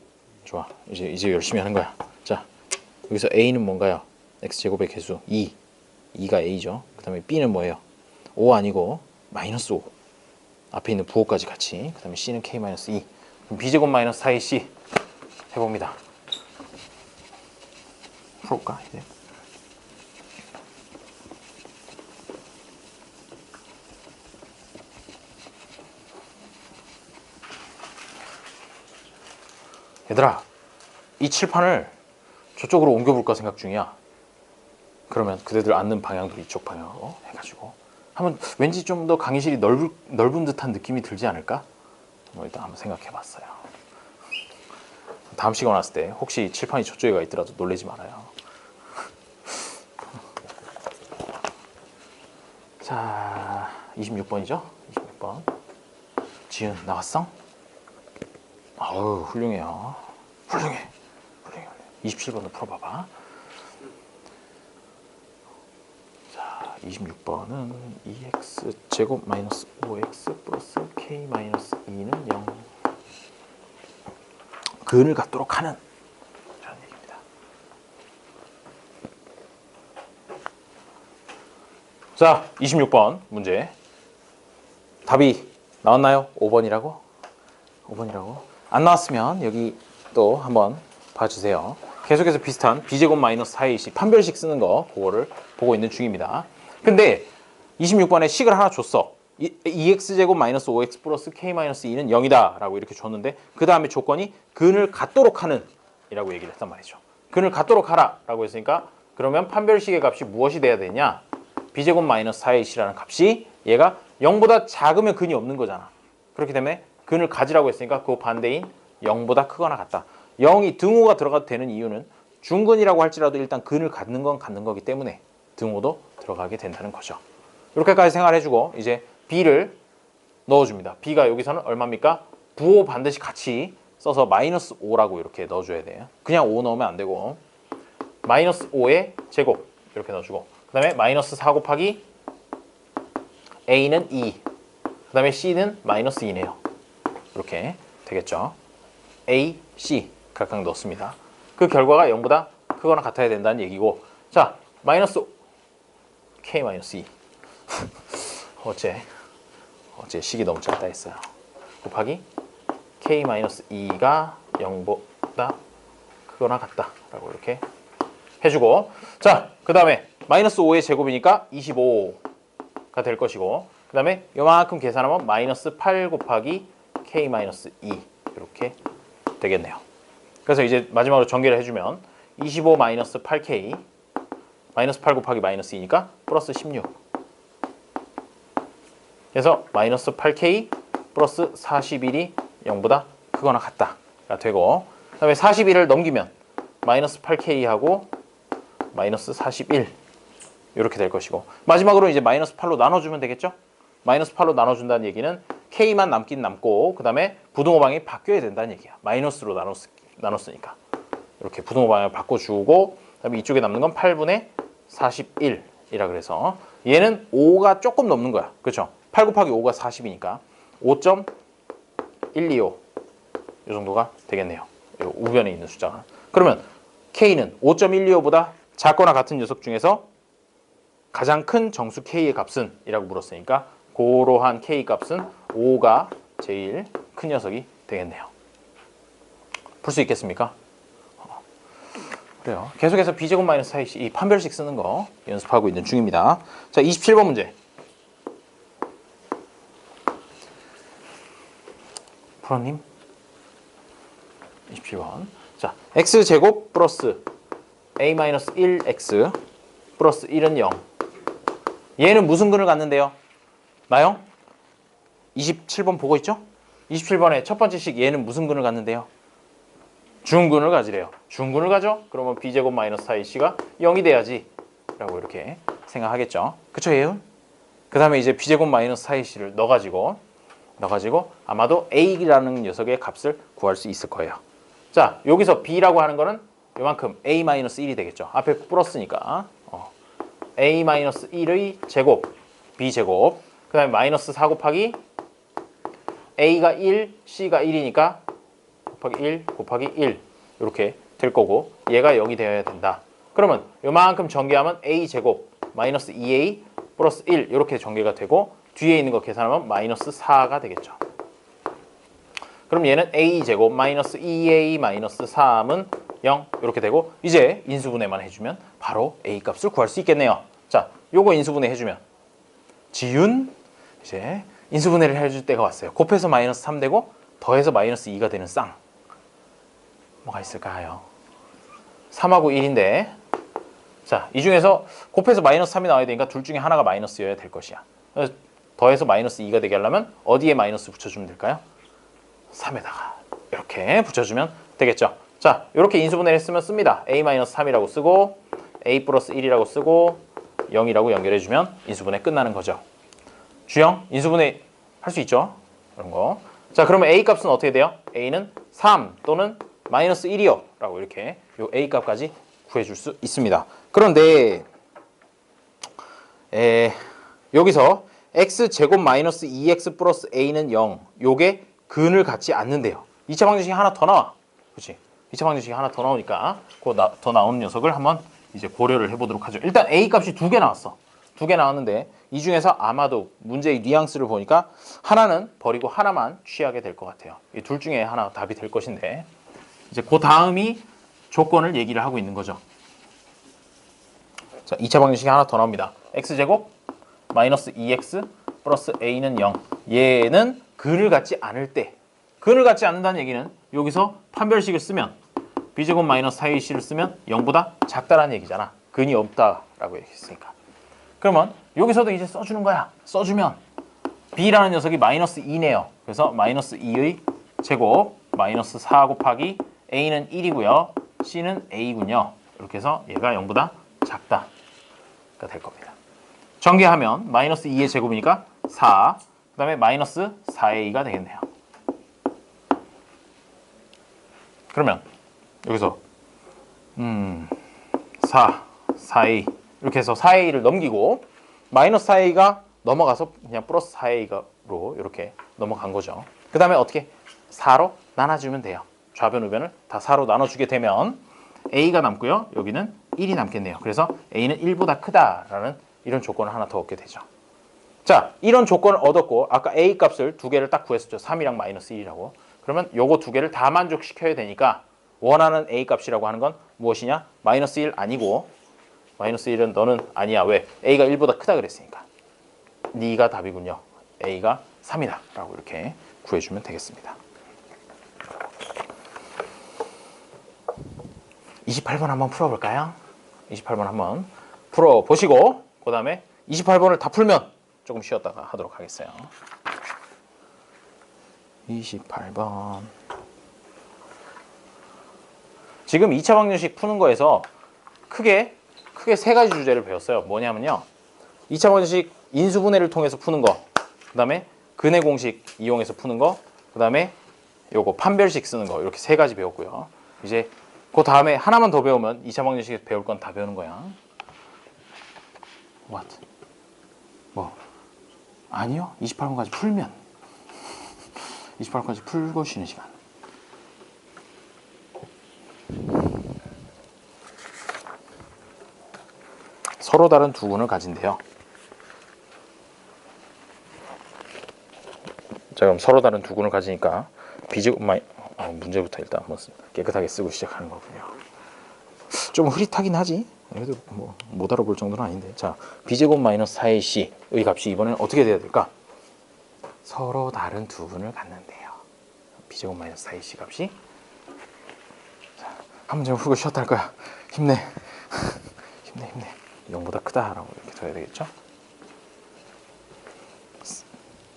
좋아. 이제 열심히 하는 거야. 자, 여기서 A는 뭔가요? X제곱의 개수 2. 2가 A죠. 그 다음에 B는 뭐예요? 5 아니고 마이너스 5. 앞에 있는 부호까지 같이. 그 다음에 C는 K-2. 그럼 B제곱 마이너스 4AC 해봅니다. 풀어볼까 이제? 얘들아, 이 칠판을 저쪽으로 옮겨볼까 생각 중이야. 그러면 그대들 앉는 방향도 이쪽 방향으로 해가지고 하면 왠지 좀 더 강의실이 넓은 듯한 느낌이 들지 않을까? 뭐 일단 한번 생각해봤어요. 다음 시간 왔을 때 혹시 칠판이 저쪽에 가 있더라도 놀라지 말아요. 자, 26번이죠? 26번. 지은 나왔어? 아우, 훌륭해요. 훌륭해. 27번도 풀어봐봐. 자, 26번은 2x 제곱 마이너스 5x 플러스 k 마이너스 2는 0. 근을 갖도록 하는 그런 얘기입니다. 자, 26번 문제. 답이 나왔나요? 5번이라고? 5번이라고? 안 나왔으면 여기 또 한번 봐주세요. 계속해서 비슷한 b제곱 마이너스 4ac 판별식 쓰는 거 그거를 보고 있는 중입니다. 근데 26번에 식을 하나 줬어. 2x제곱 마이너스 5x 플러스 k 마이너스 2는 0이다 라고 이렇게 줬는데 그 다음에 조건이 근을 갖도록 하는 이라고 얘기를 했단 말이죠. 근을 갖도록 하라 라고 했으니까 그러면 판별식의 값이 무엇이 돼야 되냐? b제곱 마이너스 4ac라는 값이 얘가 0보다 작으면 근이 없는 거잖아. 그렇기 때문에 근을 가지라고 했으니까 그 반대인 0보다 크거나 같다. 0이 등호가 들어가도 되는 이유는 중근이라고 할지라도 일단 근을 갖는 건 갖는 거기 때문에 등호도 들어가게 된다는 거죠. 이렇게까지 생각해주고 이제 b를 넣어줍니다. b가 여기서는 얼마입니까? 부호 반드시 같이 써서 마이너스 5라고 이렇게 넣어줘야 돼요. 그냥 5 넣으면 안 되고 마이너스 5의 제곱 이렇게 넣어주고 그 다음에 마이너스 4 곱하기 a는 2 그 다음에 c는 마이너스 2네요. 이렇게 되겠죠. a, c 각각 넣습니다. 그 결과가 0보다 크거나 같아야 된다는 얘기고 자 마이너스 k 마이너스 2 어째 식이 너무 작다 했어요. 곱하기 k 마이너스 2가 0보다 크거나 같다 라고 이렇게 해주고 자 그 다음에 마이너스 5의 제곱이니까 25가 될 것이고 그 다음에 요만큼 계산하면 마이너스 8 곱하기 k 마이너스 2 이렇게 되겠네요. 그래서 이제 마지막으로 전개를 해주면 25 마이너스 8k 마이너스 8 곱하기 마이너스 2니까 플러스 16 그래서 마이너스 8k 플러스 41이 0보다 크거나 같다가 되고 그 다음에 41을 넘기면 마이너스 8k하고 마이너스 41 이렇게 될 것이고 마지막으로 이제 마이너스 8로 나눠주면 되겠죠? 마이너스 8로 나눠준다는 얘기는 k만 남긴 남고 그 다음에 부등호 방향이 바뀌어야 된다는 얘기야. 마이너스로 나눴으니까 이렇게 부등호 방향을 바꿔주고 그 다음에 이쪽에 남는 건 8분의 41이라 그래서 얘는 5가 조금 넘는 거야. 그렇죠? 8 곱하기 5가 40이니까 5.125 이 정도가 되겠네요. 이 우변에 있는 숫자가. 그러면 k는 5.125보다 작거나 같은 녀석 중에서 가장 큰 정수 k의 값은 이라고 물었으니까 그러한 k 값은 5가 제일 큰 녀석이 되겠네요. 풀 수 있겠습니까? 그래요. 계속해서 b제곱 마이너스 4ac 이 판별식 쓰는 거 연습하고 있는 중입니다. 자, 27번 문제. 프로님 27번. 자, x제곱 플러스 a-1x 플러스 1은 0. 얘는 무슨 근을 갖는데요? 나영? 27번 보고 있죠? 27번에 첫 번째 식 얘는 무슨 근을 갖는데요? 중근을 가지래요. 중근을 가져? 그러면 b제곱 마이너스 4ac가 0이 돼야지 라고 이렇게 생각하겠죠. 그쵸, 예은? 그 다음에 이제 b제곱 마이너스 4ac를 넣어가지고 넣어가지고 아마도 A라는 녀석의 값을 구할 수 있을 거예요. 자, 여기서 B라고 하는 거는 요만큼 A-1이 되겠죠. 앞에 플러스니까 A-1의 제곱 B제곱, 그 다음에 마이너스 4 곱하기 A가 1, C가 1이니까 곱하기 1 곱하기 1 이렇게 될 거고, 얘가 0이 되어야 된다. 그러면 요만큼 전개하면 A제곱 마이너스 2A 플러스 1 이렇게 전개가 되고, 뒤에 있는 거 계산하면 마이너스 4가 되겠죠. 그럼 얘는 A제곱 마이너스 2A 마이너스 3은 0 이렇게 되고, 이제 인수분해만 해주면 바로 A 값을 구할 수 있겠네요. 자, 요거 인수분해 해주면 지윤, 이제 인수분해를 해줄 때가 왔어요. 곱해서 마이너스 3 되고 더해서 마이너스 2가 되는 쌍. 뭐가 있을까요? 3하고 1인데, 자, 이 중에서 곱해서 마이너스 3이 나와야 되니까 둘 중에 하나가 마이너스여야 될 것이야. 그래서 더해서 마이너스 2가 되게 하려면 어디에 마이너스 붙여주면 될까요? 3에다가 이렇게 붙여주면 되겠죠. 자, 이렇게 인수분해를 했으면 씁니다. A-3이라고 쓰고 A 플러스 1이라고 쓰고 0이라고 연결해주면 인수분해 끝나는 거죠. 주영, 인수분해 할 수 있죠? 그런 거. 자, 그러면 A 값은 어떻게 돼요? A는 3 또는 마이너스 1이요 라고 이렇게 요 A 값까지 구해줄 수 있습니다. 그런데 여기서 x제곱 마이너스 2x 플러스 a는 0, 요게 근을 갖지 않는데요. 2차 방정식이 하나 더 나와. 그렇지? 2차 방정식이 하나 더 나오니까 그 더 나오는 녀석을 한번 이제 고려를 해보도록 하죠. 일단 a 값이 2개 나왔어. 2개 나왔는데 이 중에서 아마도 문제의 뉘앙스를 보니까 하나는 버리고 하나만 취하게 될 것 같아요. 이 둘 중에 하나 답이 될 것인데, 이제 그 다음이 조건을 얘기를 하고 있는 거죠. 자, 2차 방정식이 하나 더 나옵니다. x제곱 마이너스 2x 플러스 a는 0. 얘는 근을 갖지 않을 때, 근을 갖지 않는다는 얘기는 여기서 판별식을 쓰면 b제곱 마이너스 4ac를 쓰면 0보다 작다라는 얘기잖아. 근이 없다라고 얘기했으니까. 그러면 여기서도 이제 써주는 거야. 써주면 b라는 녀석이 마이너스 2네요. 그래서 마이너스 2의 제곱 마이너스 4 곱하기 a는 1이고요. c는 a군요. 이렇게 해서 얘가 0보다 작다가 될 겁니다. 전개하면 마이너스 2의 제곱이니까 4, 그 다음에 마이너스 4a가 되겠네요. 그러면 여기서 4a 이렇게 해서 4a를 넘기고 마이너스 4a가 넘어가서 그냥 플러스 4a로 이렇게 넘어간 거죠. 그 다음에 어떻게 4로 나눠주면 돼요. 좌변 우변을 다 4로 나눠주게 되면 a가 남고요. 여기는 1이 남겠네요. 그래서 a는 1보다 크다라는 이런 조건을 하나 더 얻게 되죠. 자, 이런 조건을 얻었고 아까 a 값을 두 개를 딱 구했었죠. 3이랑 마이너스 1이라고. 그러면 요거 두 개를 다 만족시켜야 되니까 원하는 a 값이라고 하는 건 무엇이냐? 마이너스 1 아니고, 마이너스 1은 너는 아니야. 왜? a가 1보다 크다 그랬으니까. 네가 답이군요. a가 3이다 라고 이렇게 구해주면 되겠습니다. 28번 한번 풀어볼까요? 28번 한번 풀어보시고 그 다음에 28번을 다 풀면 조금 쉬었다가 하도록 하겠어요. 28번. 지금 2차 방정식 푸는 거에서 크게 세 가지 주제를 배웠어요. 뭐냐면요, 2차 방정식 인수분해를 통해서 푸는 거, 그 다음에 근해 공식 이용해서 푸는 거, 그 다음에 요거 판별식 쓰는 거, 이렇게 세 가지 배웠고요. 이제 그 다음에 하나만 더 배우면 2차 방정식에서 배울 건 다 배우는 거야. What? 뭐? 아니요. 28번까지 풀면 28번까지 풀고 쉬는 시간. 서로 다른 두 근을 가진대요. 자, 그럼 서로 다른 두 근을 가지니까 b제곱 문제부터 일단 한번 깨끗하게 쓰고 시작하는 거군요. 좀 흐릿하긴 하지. 그래도 뭐 못 알아볼 정도는 아닌데. 자, b제곱 마이너스 4ac의 값이 이번에는 어떻게 돼야 될까? 서로 다른 두 근을 갖는데요. b제곱 마이너스 4ac 값이, 자, 한 문제 풀고 쉬었다 할 거야. 힘내. 힘내. 0보다 크다라고 이렇게 둬야 되겠죠?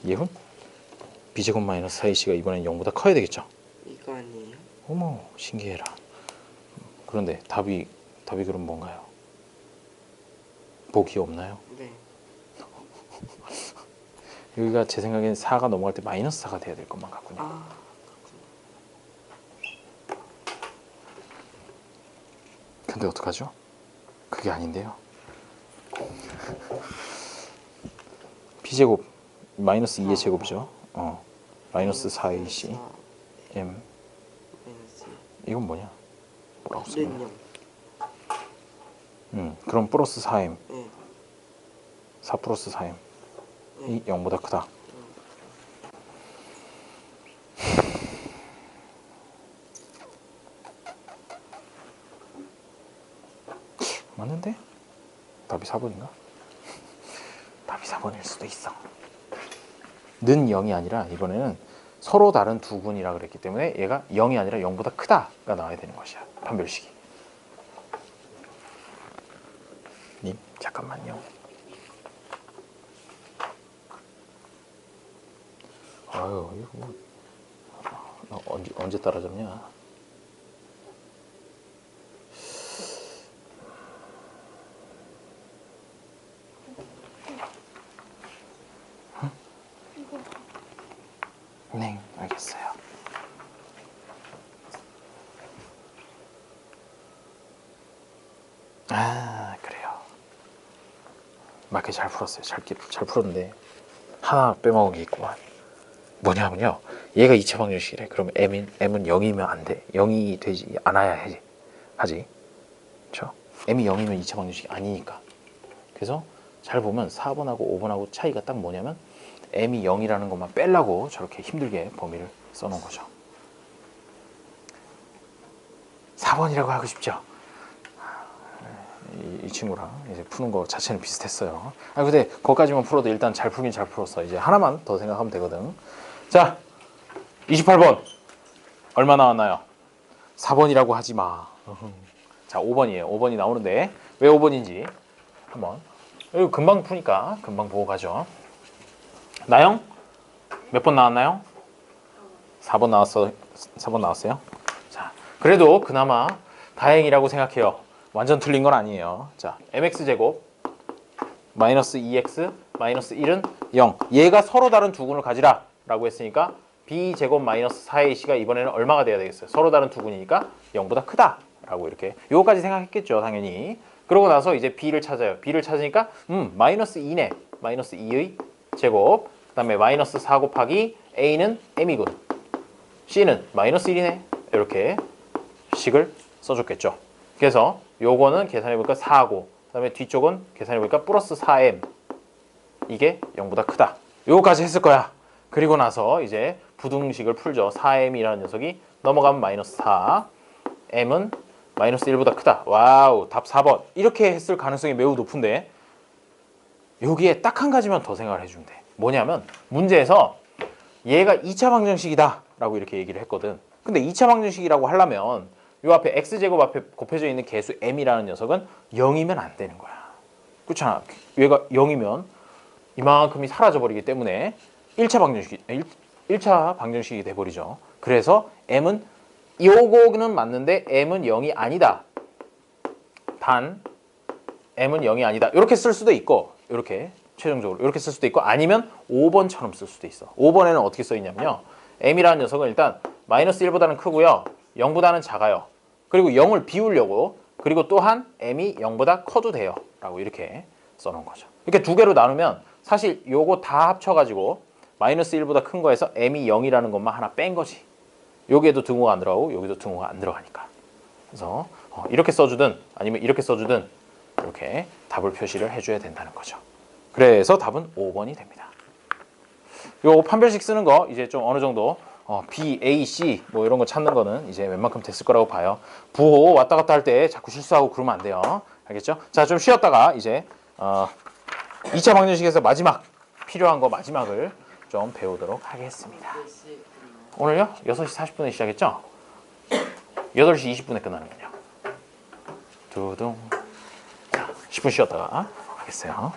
예훈? b제곱 마이너스 4ac가 이번엔 0보다 커야 되겠죠? 이거 아니에요? 어머, 신기해라. 그런데 답이 그럼 뭔가요? 복이 없나요? 네. 여기가 제 생각엔 4가 넘어갈 때 마이너스 4가 돼야 될 것만 같군요. 아, 근데 어떡하죠? 그게 아닌데요. b제곱 마이너스 2의 제곱이죠. 마이너스 4ac m 마이너스 이건 뭐냐? 뭐라고 써? 는 0. 그럼 플러스 4m 네. 4 플러스 4m 이 0보다 크다. 맞는데? 답이 4번인가? 답이 4번일 수도 있어. 는 0이 아니라 이번에는 서로 다른 두 군이라 그랬기 때문에 얘가 0이 아니라 0보다 크다가 나와야 되는 것이야. 판별식이. 님 잠깐만요. 아유 이거 뭐 나 언제 따라잡냐? 네, 알겠어요. 아, 그래요. 맞게 잘 풀었어요. 잘 풀었는데 하나 빼먹은 게 있구만. 뭐냐면요. 얘가 2차 방정식이래. 그럼 m은 0이면 안 돼. 0이 되지 않아야 하지. 그렇죠? m이 0이면 2차 방정식이 아니니까. 그래서 잘 보면 4번하고 5번하고 차이가 딱 뭐냐면 m이 0이라는 것만 빼려고 저렇게 힘들게 범위를 써놓은 거죠. 4번이라고 하고 싶죠? 이 친구랑 이제 푸는 거 자체는 비슷했어요. 근데 거기까지만 풀어도 일단 잘 풀긴 잘 풀었어. 이제 하나만 더 생각하면 되거든. 자, 28번 얼마 나왔나요? 4번이라고 하지 마. 자, 5번이에요. 5번이 나오는데 왜 5번인지 한번. 이거 금방 푸니까 금방 보고 가죠. 나영? 몇 번 나왔나요? 4번 나왔어. 4번 나왔어요. 자, 그래도 그나마 다행이라고 생각해요. 완전 틀린 건 아니에요. 자, mx제곱 마이너스 2x 마이너스 1은 0. 얘가 서로 다른 두 군을 가지라 라고 했으니까 b제곱 마이너스 4ac가 이번에는 얼마가 돼야 되겠어요? 서로 다른 두 군이니까 0보다 크다 라고 이렇게 요거까지 생각했겠죠, 당연히. 그러고 나서 이제 b를 찾아요. b를 찾으니까 마이너스 2네. 마이너스 2의 제곱. 그 다음에 마이너스 4 곱하기 a는 m이군. c는 마이너스 1이네. 이렇게 식을 써줬겠죠. 그래서 요거는 계산해보니까 4고 그 다음에 뒤쪽은 계산해보니까 플러스 4m 이게 0보다 크다. 요거까지 했을 거야. 그리고 나서 이제 부등식을 풀죠. 4m이라는 녀석이 넘어가면 마이너스 4 m은 마이너스 1보다 크다. 와우, 답 4번. 이렇게 했을 가능성이 매우 높은데 여기에 딱 한 가지만 더 생각을 해주면 돼. 뭐냐면 문제에서 얘가 2차 방정식이다 라고 이렇게 얘기를 했거든. 근데 2차 방정식이라고 하려면 요 앞에 x제곱 앞에 곱해져 있는 개수 m이라는 녀석은 0이면 안 되는 거야. 그렇잖아. 얘가 0이면 이만큼이 사라져버리기 때문에 1차 방정식이 돼버리죠. 그래서 m은 요거는 맞는데 m은 0이 아니다. 단 m은 0이 아니다. 이렇게 쓸 수도 있고 이렇게 최종적으로 이렇게 쓸 수도 있고 아니면 5번처럼 쓸 수도 있어. 5번에는 어떻게 써 있냐면요. m이라는 녀석은 일단 마이너스 1보다는 크고요. 0보다는 작아요. 그리고 0을 비우려고 그리고 또한 m이 0보다 커도 돼요. 라고 이렇게 써놓은 거죠. 이렇게 두 개로 나누면 사실 요거 다 합쳐가지고 마이너스 1보다 큰 거에서 m이 0이라는 것만 하나 뺀 거지. 여기에도 등호가 안 들어가고 여기도 등호가 안 들어가니까. 그래서 이렇게 써주든 아니면 이렇게 써주든 이렇게 답을 표시를 해줘야 된다는 거죠. 그래서 답은 5번이 됩니다. 요 판별식 쓰는 거 이제 좀 어느 정도 B, A, C 뭐 이런 거 찾는 거는 이제 웬만큼 됐을 거라고 봐요. 부호 왔다 갔다 할 때 자꾸 실수하고 그러면 안 돼요. 알겠죠? 자, 좀 쉬었다가 이제 2차 방정식에서 마지막 필요한 거 마지막을 좀 배우도록 하겠습니다. 오늘요? 6시 40분에 시작했죠? 8시 20분에 끝나는군요. 두둥. 자, 10분 쉬었다가 하겠어요.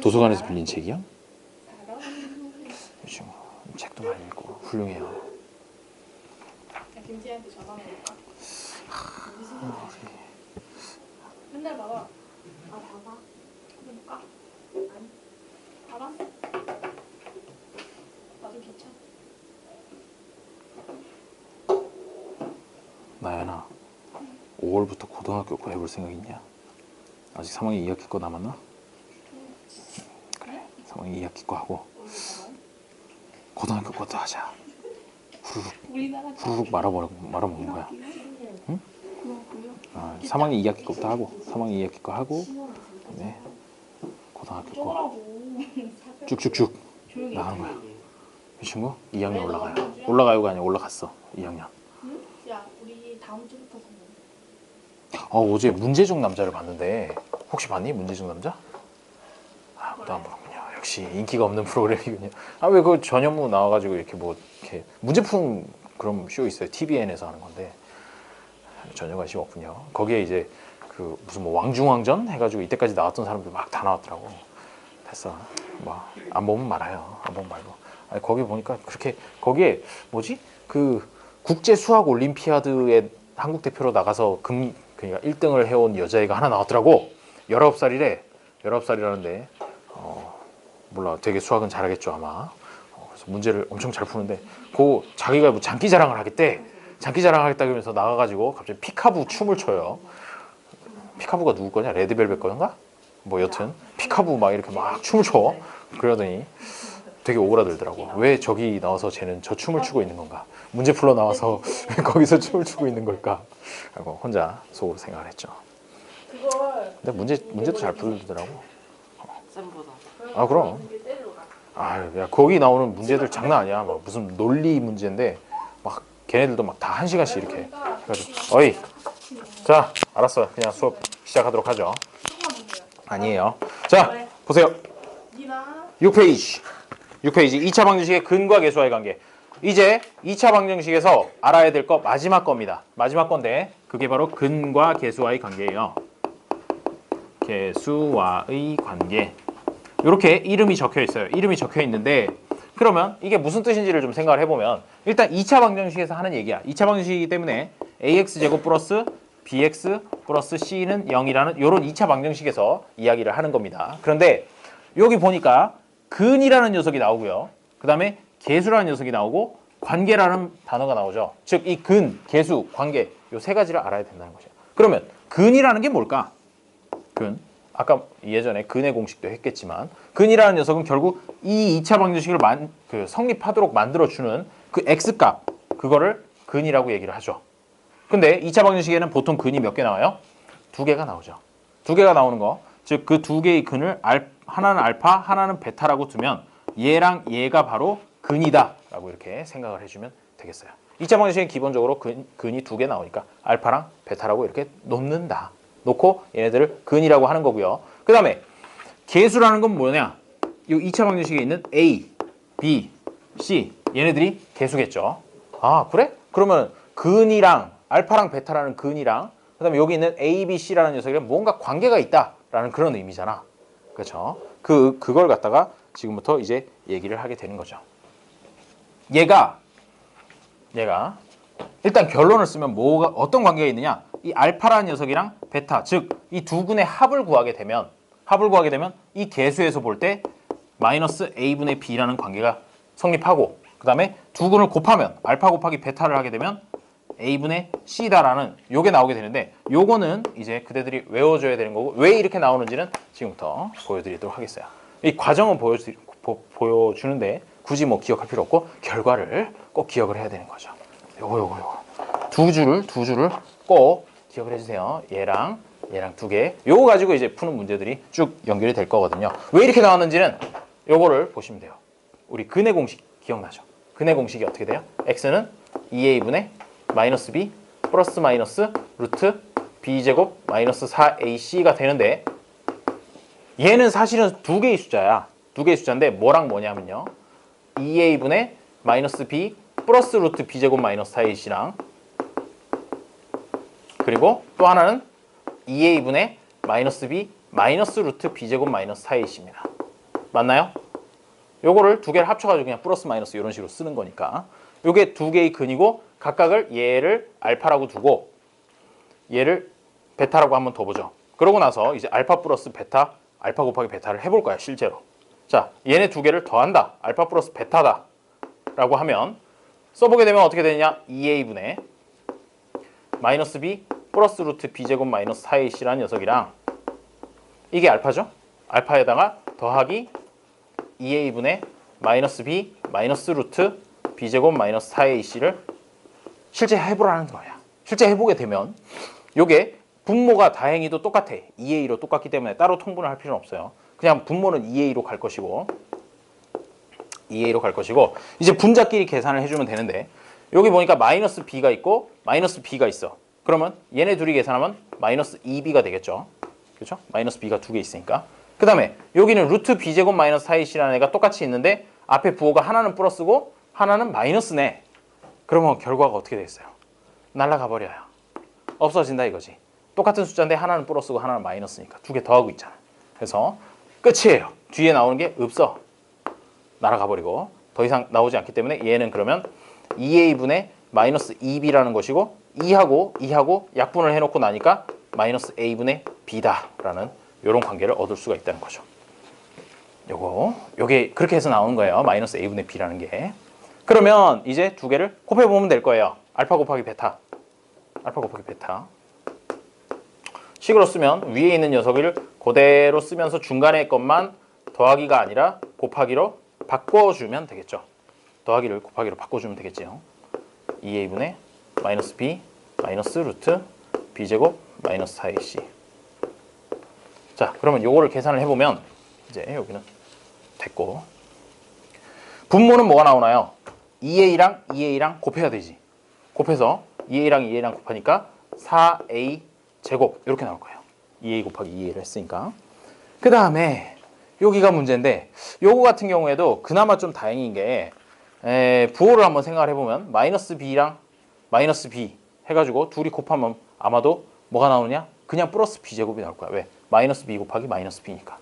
도서관에서 빌린 책이요? 요즘 책도 많이 읽고 훌륭해요. 김지한테 전화 해볼까? 맨날 봐봐. 아 봐봐. 해볼까? 아니. 봐봐. 나도 괜찮아. 나연아, 5월부터 고등학교 거 해볼 생각 있냐? 아직 3학년 2학기 거 남았나? 그래, 3학년 2학기 거 하고 고등학교 것도 하자. 후루룩 말아먹는 거야. 응? 3학년 2학기 거부터 하고 3학년 2학기 거 하고 그다음에 고등학교 거 쭉쭉쭉 나가는 거야. 이 친구 2학년 올라가요. 올라가요가 아니라 올라갔어. 2학년. 응? 야 우리 다음 주부터 보면. 어제 문제중 남자를 봤는데 혹시 봤니? 문제중 남자? 아무도 안 보는군요. 역시 인기가 없는 프로그램이군요. 아 왜 그 전현무 나와가지고 이렇게 뭐 이렇게 문제품 그런 쇼 있어요. TVN에서 하는 건데 전혀 관심 없군요. 거기에 이제 그 무슨 뭐 왕중왕전 해가지고 이때까지 나왔던 사람들 막 다 나왔더라고. 됐어. 뭐 안 보면 말아요. 안 보면 말고. 아니, 거기 보니까 그렇게 거기에 뭐지? 그 국제 수학 올림피아드에 한국 대표로 나가서 그러니까 1등을 해온 여자애가 하나 나왔더라고. 19살이래. 19살이라는데 몰라. 되게 수학은 잘하겠죠 아마. 그래서 문제를 엄청 잘 푸는데 자기가 뭐 장기 자랑을 하겠대. 장기 자랑하겠다 그러면서 나가가지고 갑자기 피카부 춤을 춰요. 피카부가 누구 거냐? 레드벨벳 거인가? 뭐 여튼 피카부 막 이렇게 막 춤을 춰. 그러더니 되게 오그라들더라고. 왜 저기 나와서 쟤는 저 춤을 추고 있는 건가? 문제 풀러 나와서 왜 거기서 춤을 추고 있는 걸까? 하고 혼자 속으로 생각을 했죠. 근데 문제도 잘 풀더라고. 아 그럼. 야 거기 나오는 문제들 장난 아니야. 막 무슨 논리 문제인데 막 걔네들도 막 다 1시간씩 이렇게 해가지고 어이 자 알았어 그냥 수업 시작하도록 하죠. 아니에요. 자 보세요. 6페이지 2차 방정식의 근과 계수와의 관계. 이제 2차 방정식에서 알아야 될 거 마지막 겁니다. 마지막 건데 그게 바로 근과 계수와의 관계예요. 계수와의 관계. 이렇게 이름이 적혀 있어요. 이름이 적혀 있는데 그러면 이게 무슨 뜻인지를 좀 생각을 해보면 일단 2차 방정식에서 하는 얘기야. 2차 방정식이기 때문에 ax제곱 플러스 bx 플러스 c는 0이라는 이런 2차 방정식에서 이야기를 하는 겁니다. 그런데 여기 보니까 근이라는 녀석이 나오고요. 그 다음에 계수라는 녀석이 나오고 관계라는 단어가 나오죠. 즉 이 근, 계수, 관계 이 세 가지를 알아야 된다는 것이에요. 그러면 근이라는 게 뭘까? 근. 아까 예전에 근의 공식도 했겠지만 근이라는 녀석은 결국 이 2차 방정식을 성립하도록 만들어주는 그 x값 그거를 근이라고 얘기를 하죠. 근데 2차 방정식에는 보통 근이 몇 개 나와요? 2개가 나오죠. 2개가 나오는 거. 즉 그 2개의 근을 하나는 알파 하나는 베타라고 두면 얘랑 얘가 바로 근이다 라고 이렇게 생각을 해주면 되겠어요. 2차 방정식은 기본적으로 근이 2개 나오니까 알파랑 베타라고 이렇게 놓는다. 놓고 얘네들을 근이라고 하는 거고요. 그 다음에 계수라는 건 뭐냐? 이 2차 방정식에 있는 A, B, C 얘네들이 계수겠죠. 아 그래? 그러면 근이랑 알파랑 베타라는 근이랑 그 다음에 여기 있는 A, B, C라는 녀석이랑 뭔가 관계가 있다라는 그런 의미잖아. 그렇죠? 그걸 갖다가 지금부터 이제 얘기를 하게 되는 거죠. 얘가 일단 결론을 쓰면 어떤 관계가 있느냐? 이 알파라는 녀석이랑 베타, 즉 이 두 근의 합을 구하게 되면 이 계수에서 볼 때 마이너스 a분의 b라는 관계가 성립하고 그 다음에 두 근을 곱하면 알파 곱하기 베타를 하게 되면 a분의 c다라는 요게 나오게 되는데 요거는 이제 그대들이 외워줘야 되는 거고 왜 이렇게 나오는지는 지금부터 보여드리도록 하겠어요. 이 과정은 보여주는데 굳이 뭐 기억할 필요 없고 결과를 꼭 기억을 해야 되는 거죠. 요거 두 줄을 꼭 기억을 해주세요. 얘랑 2개 요거 가지고 이제 푸는 문제들이 쭉 연결이 될 거거든요. 왜 이렇게 나왔는지는 요거를 보시면 돼요. 우리 근의 공식 기억나죠? 근의 공식이 어떻게 돼요? x는 2a분의 마이너스 b 플러스 마이너스 루트 b제곱 마이너스 4ac가 되는데 얘는 사실은 2개의 숫자야. 2개의 숫자인데 뭐랑 뭐냐면요. 2a분의 마이너스 b 플러스 루트 b제곱 마이너스 4ac랑 그리고 또 하나는 2a분의 마이너스 b 마이너스 루트 b제곱 마이너스 4ac입니다. 맞나요? 요거를 두 개를 합쳐가지고 그냥 플러스 마이너스 이런 식으로 쓰는 거니까 요게 두 개의 근이고 각각을 얘를 알파라고 두고 얘를 베타라고 한번 더 보죠. 그러고 나서 이제 알파 플러스 베타, 알파 곱하기 베타를 해볼 거야 실제로. 자, 얘네 두 개를 더한다. 알파 플러스 베타다 라고 하면 써보게 되면 어떻게 되느냐? 2a분의 마이너스 b 플러스 루트 b제곱 마이너스 4ac라는 녀석이랑 이게 알파죠? 알파에다가 더하기 2a분의 마이너스 b 마이너스 루트 b제곱 마이너스 4ac를 실제 해보라는 거야. 실제 해보게 되면 요게 분모가 다행히도 똑같아. 2a로 똑같기 때문에 따로 통분을 할 필요는 없어요. 그냥 분모는 2a로 갈 것이고 이제 분자끼리 계산을 해주면 되는데 여기 보니까 마이너스 b가 있고 마이너스 b가 있어. 그러면 얘네 둘이 계산하면 마이너스 2b가 되겠죠. 그렇죠? 마이너스 b가 두 개 있으니까. 그 다음에 여기는 루트 b제곱 마이너스 4ac라는 애가 똑같이 있는데 앞에 부호가 하나는 플러스고 하나는 마이너스네. 그러면 결과가 어떻게 되겠어요? 날아가 버려요. 없어진다 이거지. 똑같은 숫자인데 하나는 플러스고 하나는 마이너스니까 두 개 더하고 있잖아. 그래서 끝이에요. 뒤에 나오는 게 없어. 날아가 버리고 더 이상 나오지 않기 때문에 얘는 그러면 2a분의 마이너스 2b라는 것이고 2하고 약분을 해놓고 나니까 마이너스 a분의 b다라는 이런 관계를 얻을 수가 있다는 거죠. 요게 그렇게 해서 나오는 거예요. 마이너스 a분의 b라는 게. 그러면 이제 두 개를 곱해보면 될 거예요. 알파 곱하기 베타. 식으로 쓰면 위에 있는 녀석을 그대로 쓰면서 중간에 것만 더하기가 아니라 곱하기로 바꿔주면 되겠죠. 더하기를 곱하기로 바꿔주면 되겠지요. 2a분의 마이너스 b 마이너스 루트 b제곱 마이너스 4ac. 자, 그러면 요거를 계산을 해보면 이제 여기는 됐고 분모는 뭐가 나오나요? 2a랑 곱해야 되지. 곱해서 2a랑 곱하니까 4a 제곱 이렇게 나올 거예요. 2a 곱하기 2a를 했으니까. 그 다음에 여기가 문제인데 요거 같은 경우에도 그나마 좀 다행인 게 부호를 한번 생각을 해보면 마이너스 b랑 마이너스 b 해가지고 둘이 곱하면 아마도 뭐가 나오냐? 그냥 플러스 b제곱이 나올 거야. 왜? 마이너스 b 곱하기 마이너스 b니까.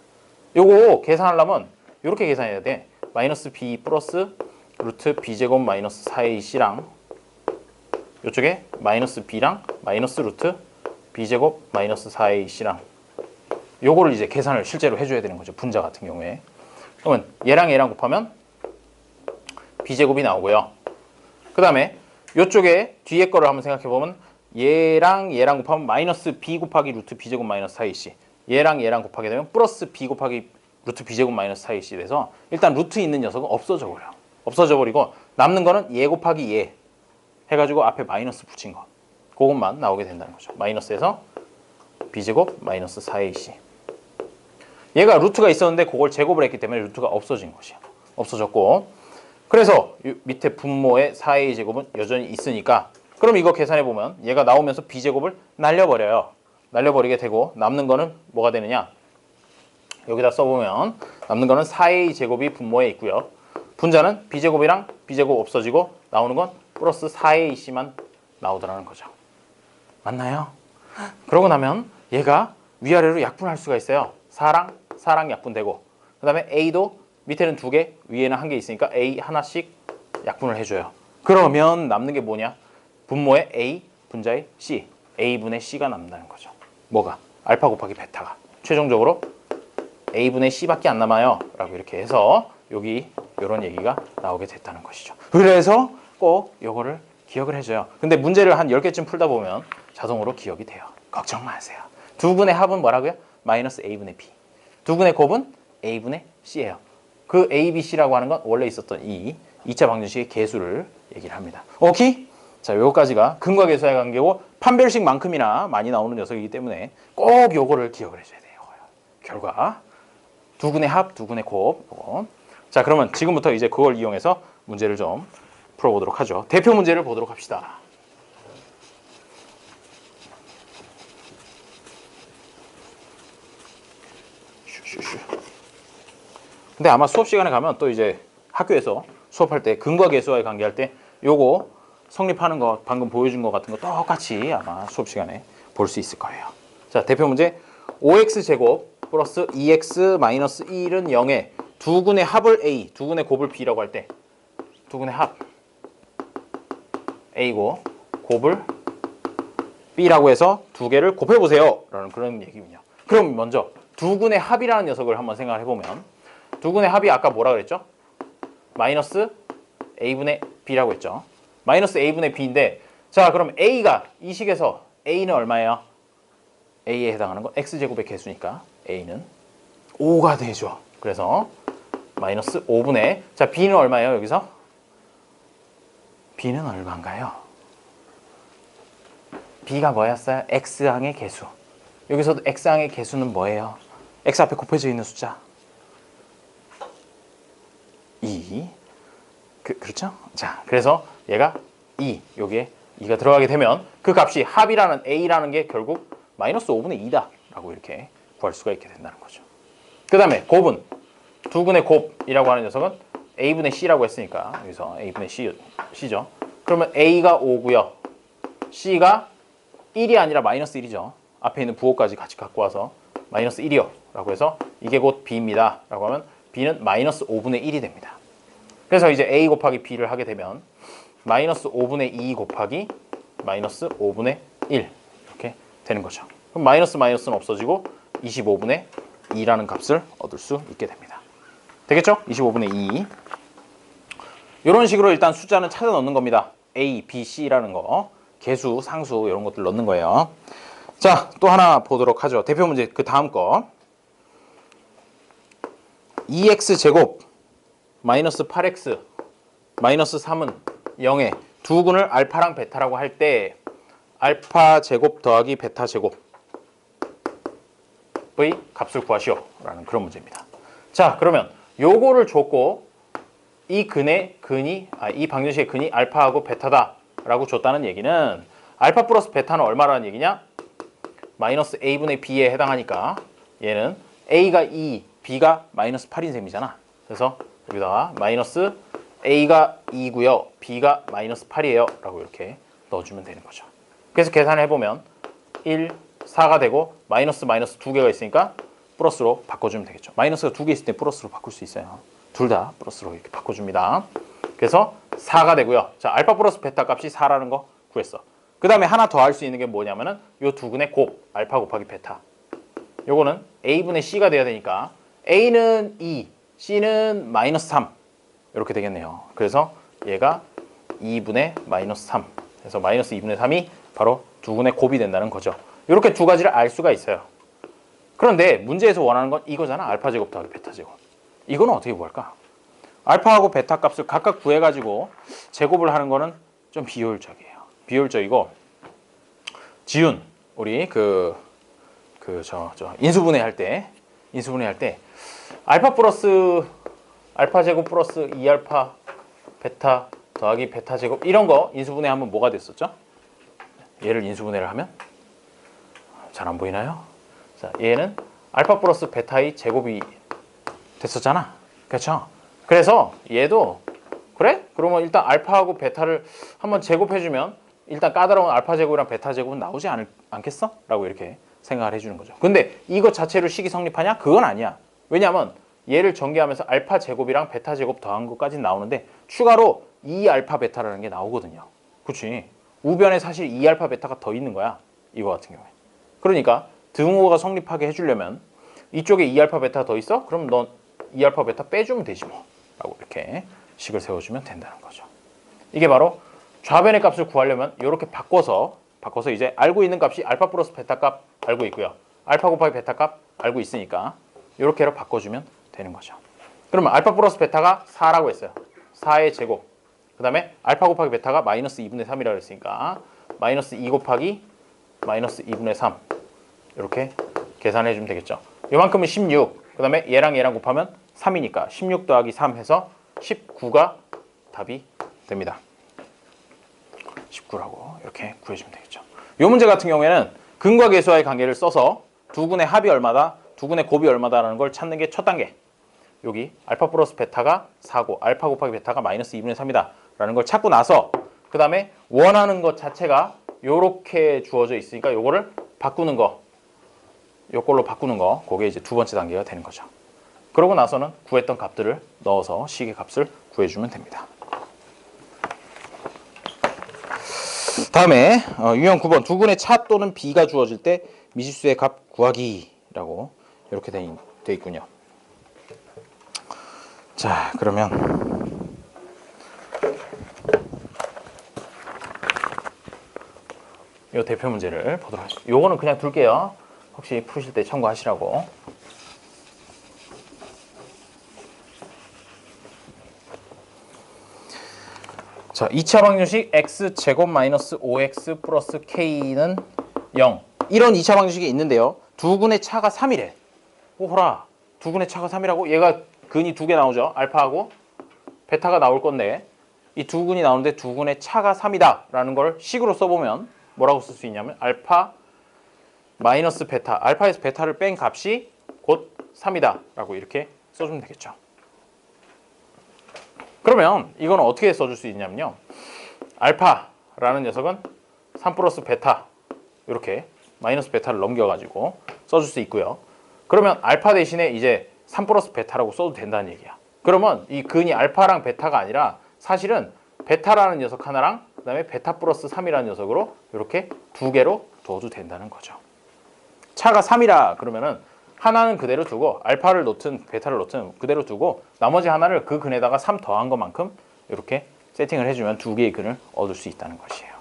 요거 계산하려면 이렇게 계산해야 돼. 마이너스 b 플러스 루트 b제곱 마이너스 4ac랑 이쪽에 마이너스 b랑 마이너스 루트 b제곱 마이너스 4ac랑 요거를 이제 계산을 실제로 해줘야 되는 거죠. 분자 같은 경우에. 그러면 얘랑 곱하면 b제곱이 나오고요. 그 다음에 요쪽에 뒤에 거를 한번 생각해 보면 얘랑 곱하면 마이너스 b 곱하기 루트 b제곱 마이너스 4ac. 얘랑 곱하게 되면 플러스 b 곱하기 루트 b제곱 마이너스 4ac 돼서 일단 루트 있는 녀석은 없어져 버려. 없어져 버리고 남는 거는 얘 곱하기 얘 해가지고 앞에 마이너스 붙인 거. 그것만 나오게 된다는 거죠. 마이너스에서 b제곱 마이너스 4ac. 얘가 루트가 있었는데 그걸 제곱을 했기 때문에 루트가 없어진 것이야. 없어졌고. 그래서 밑에 분모의 4a 제곱은 여전히 있으니까 그럼 이거 계산해보면 얘가 나오면서 b제곱을 날려버려요. 날려버리게 되고 남는 거는 뭐가 되느냐? 여기다 써보면 남는 거는 4a 제곱이 분모에 있고요. 분자는 b제곱이랑 b제곱 없어지고 나오는 건 플러스 4ac만 나오더라는 거죠. 맞나요? 그러고 나면 얘가 위아래로 약분할 수가 있어요. 4랑 약분되고 그 다음에 a도 밑에는 2개 위에는 1개 있으니까 a 하나씩 약분을 해줘요. 그러면 남는 게 뭐냐? 분모의 a 분자의 c a분의 c가 남는다는 거죠. 뭐가? 알파 곱하기 베타가 최종적으로 a분의 c밖에 안 남아요 라고 이렇게 해서 여기 이런 얘기가 나오게 됐다는 것이죠. 그래서 꼭 요거를 기억을 해줘요. 근데 문제를 한 10개쯤 풀다 보면 자동으로 기억이 돼요. 걱정 마세요. 두 분의 합은 뭐라고요? 마이너스 a분의 b. 두 분의 곱은 a분의 c예요. 그 a, b, c라고 하는 건 원래 있었던 이 2차 방정식의 계수를 얘기를 합니다. 오케이? 자, 요거까지가 근과 계수의 관계고 판별식만큼이나 많이 나오는 녀석이기 때문에 꼭 요거를 기억을 해줘야 돼요. 결과 두 군의 합, 두 군의 곱. 요거. 자, 그러면 지금부터 이제 그걸 이용해서 문제를 좀 풀어보도록 하죠. 대표 문제를 보도록 합시다. 근데 아마 수업 시간에 가면 또 이제 학교에서 수업할 때 근과 계수와의 관계할 때 요거 성립하는 거 방금 보여준 거 같은 거 똑같이 아마 수업 시간에 볼 수 있을 거예요. 자, 대표 문제 5x제곱 플러스 2x 마이너스 1은 0에 두근의 합을 A, 두근의 곱을 B라고 할 때 두근의 합 A고 곱을 B라고 해서 두 개를 곱해보세요 라는 그런 얘기군요. 그럼 먼저 두근의 합이라는 녀석을 한번 생각을 해보면 두근의 합이 아까 뭐라 그랬죠? 마이너스 A분의 B라고 했죠. 마이너스 A분의 B인데 자 그럼 A가 이 식에서 A는 얼마예요? A에 해당하는 건 X제곱의 개수니까 A는 5가 되죠. 그래서 마이너스 5분의 자 B는 얼마예요 여기서? B는 얼마인가요? B가 뭐였어요? X항의 개수. 여기서도 X항의 개수는 뭐예요? X 앞에 곱해져 있는 숫자 2 그렇죠? 자 그래서 얘가 2 여기에 2가 들어가게 되면 그 값이 합이라는 A라는 게 결국 마이너스 5분의 2다 라고 이렇게 구할 수가 있게 된다는 거죠. 그 다음에 곱은 두근의 곱이라고 하는 녀석은 A분의 C라고 했으니까 여기서 A분의 C죠. 그러면 A가 5고요. C가 1이 아니라 마이너스 1이죠. 앞에 있는 부호까지 같이 갖고 와서 마이너스 1이요 라고 해서 이게 곧 B입니다 라고 하면 B는 마이너스 5분의 1이 됩니다. 그래서 이제 A 곱하기 B를 하게 되면 마이너스 5분의 2 곱하기 마이너스 5분의 1 이렇게 되는 거죠. 그럼 마이너스는 없어지고 25분의 2라는 값을 얻을 수 있게 됩니다. 되겠죠? 25분의 2 이런 식으로 일단 숫자는 찾아 넣는 겁니다. A, B, C라는 거 개수, 상수 이런 것들 넣는 거예요. 자, 또 하나 보도록 하죠. 대표 문제 그 다음 거 2x제곱 마이너스 8x 마이너스 3은 0에 두근을 알파랑 베타라고 할 때 알파 제곱 더하기 베타 제곱의 값을 구하시오 라는 그런 문제입니다. 자 그러면 요거를 줬고 이 이 방정식의 근이 알파하고 베타다 라고 줬다는 얘기는 알파 플러스 베타는 얼마라는 얘기냐? 마이너스 a분의 b에 해당하니까 얘는 a가 2, b가 마이너스 8인 셈이잖아. 그래서 여기다가 마이너스 a가 2고요. b가 마이너스 8이에요. 라고 이렇게 넣어주면 되는 거죠. 그래서 계산해보면 1, 4가 되고 마이너스 두 개가 있으니까 플러스로 바꿔주면 되겠죠. 마이너스가 두 개 있을 때 플러스로 바꿀 수 있어요. 둘 다 플러스로 이렇게 바꿔줍니다. 그래서 4가 되고요. 자, 알파 플러스 베타 값이 4라는 거 구했어. 그 다음에 하나 더 할 수 있는 게 뭐냐면은 요 두근의 곱, 알파 곱하기 베타. 요거는 a분의 c가 돼야 되니까 a는 2, c는 마이너스 3 이렇게 되겠네요. 그래서 얘가 2분의 마이너스 3 그래서 마이너스 2분의 3이 바로 두근의 곱이 된다는 거죠. 이렇게 두 가지를 알 수가 있어요. 그런데 문제에서 원하는 건 이거잖아. 알파 제곱 더하기 베타 제곱. 이거는 어떻게 구할까? 알파하고 베타 값을 각각 구해가지고 제곱을 하는 거는 좀 비효율적이에요. 비효율적이고 지훈 우리 인수분해 할 때 알파 제곱 플러스 2알파 베타 더하기 베타 제곱 이런 거 인수분해하면 뭐가 됐었죠? 얘를 인수분해를 하면 잘 안 보이나요? 자, 얘는 알파 플러스 베타의 제곱이 됐었잖아. 그렇죠? 그래서 얘도 그래? 그러면 일단 알파하고 베타를 한번 제곱해주면 일단 까다로운 알파 제곱이랑 베타 제곱은 나오지 않겠어? 라고 이렇게 생각을 해주는 거죠. 근데 이거 자체로 식이 성립하냐? 그건 아니야. 왜냐하면 얘를 전개하면서 알파 제곱이랑 베타 제곱 더한 것까지는 나오는데 추가로 2알파 베타라는 게 나오거든요. 그렇지? 우변에 사실 2알파 베타가 더 있는 거야. 이거 같은 경우에. 그러니까 등호가 성립하게 해주려면 이쪽에 2알파 베타 더 있어? 그럼 넌 2알파 베타 빼주면 되지 뭐. 라고 이렇게 식을 세워주면 된다는 거죠. 이게 바로 좌변의 값을 구하려면 이렇게 바꿔서 이제 알고 있는 값이 알파 플러스 베타 값 알고 있고요. 알파 곱하기 베타 값 알고 있으니까 이렇게로 바꿔주면 되는 거죠. 그러면 알파 플러스 베타가 4라고 했어요. 4의 제곱. 그 다음에 알파 곱하기 베타가 마이너스 2분의 3이라고 했으니까 마이너스 2 곱하기 마이너스 2분의 3 이렇게 계산해 주면 되겠죠. 요만큼은 16. 그 다음에 얘랑 곱하면 3이니까 16 더하기 3 해서 19가 답이 됩니다. 19라고 이렇게 구해주면 되겠죠. 이 문제 같은 경우에는 근과 계수와의 관계를 써서 두근의 합이 얼마다, 두근의 곱이 얼마다라는 걸 찾는 게 첫 단계. 여기 알파 플러스 베타가 4고 알파 곱하기 베타가 마이너스 2분의 3이다 라는 걸 찾고 나서 그 다음에 원하는 것 자체가 요렇게 주어져 있으니까 요거를 바꾸는 거, 요걸로 바꾸는 거, 그게 이제 두 번째 단계가 되는 거죠. 그러고 나서는 구했던 값들을 넣어서 식의 값을 구해주면 됩니다. 다음에 유형 9번 두근의 차 또는 비가 주어질 때 미지수의 값 구하기라고 이렇게 돼 있군요. 자, 그러면 이 대표 문제를 보도록 하겠습니다. 요거는 그냥 둘게요. 혹시 푸실 때 참고하시라고. 자, 2차 방정식 x제곱 마이너스 5x 플러스 k는 0. 이런 2차 방정식이 있는데요. 두근의 차가 3이래. 오호라, 두근의 차가 3이라고? 얘가 근이 두 개 나오죠. 알파하고 베타가 나올 건데 이 두 근이 나오는데 두 근의 차가 3이다 라는 걸 식으로 써보면 뭐라고 쓸 수 있냐면 알파 마이너스 베타, 알파에서 베타를 뺀 값이 곧 3이다 라고 이렇게 써주면 되겠죠. 그러면 이거는 어떻게 써줄 수 있냐면요. 알파라는 녀석은 3 플러스 베타 이렇게 마이너스 베타를 넘겨가지고 써줄 수 있고요. 그러면 알파 대신에 이제 3 플러스 베타라고 써도 된다는 얘기야. 그러면 이 근이 알파랑 베타가 아니라 사실은 베타라는 녀석 하나랑 그 다음에 베타 플러스 3이라는 녀석으로 이렇게 두 개로 둬도 된다는 거죠. 차가 3이라 그러면은 하나는 그대로 두고 알파를 놓든 베타를 놓든 그대로 두고 나머지 하나를 그 근에다가 3 더한 것만큼 이렇게 세팅을 해주면 두 개의 근을 얻을 수 있다는 것이에요.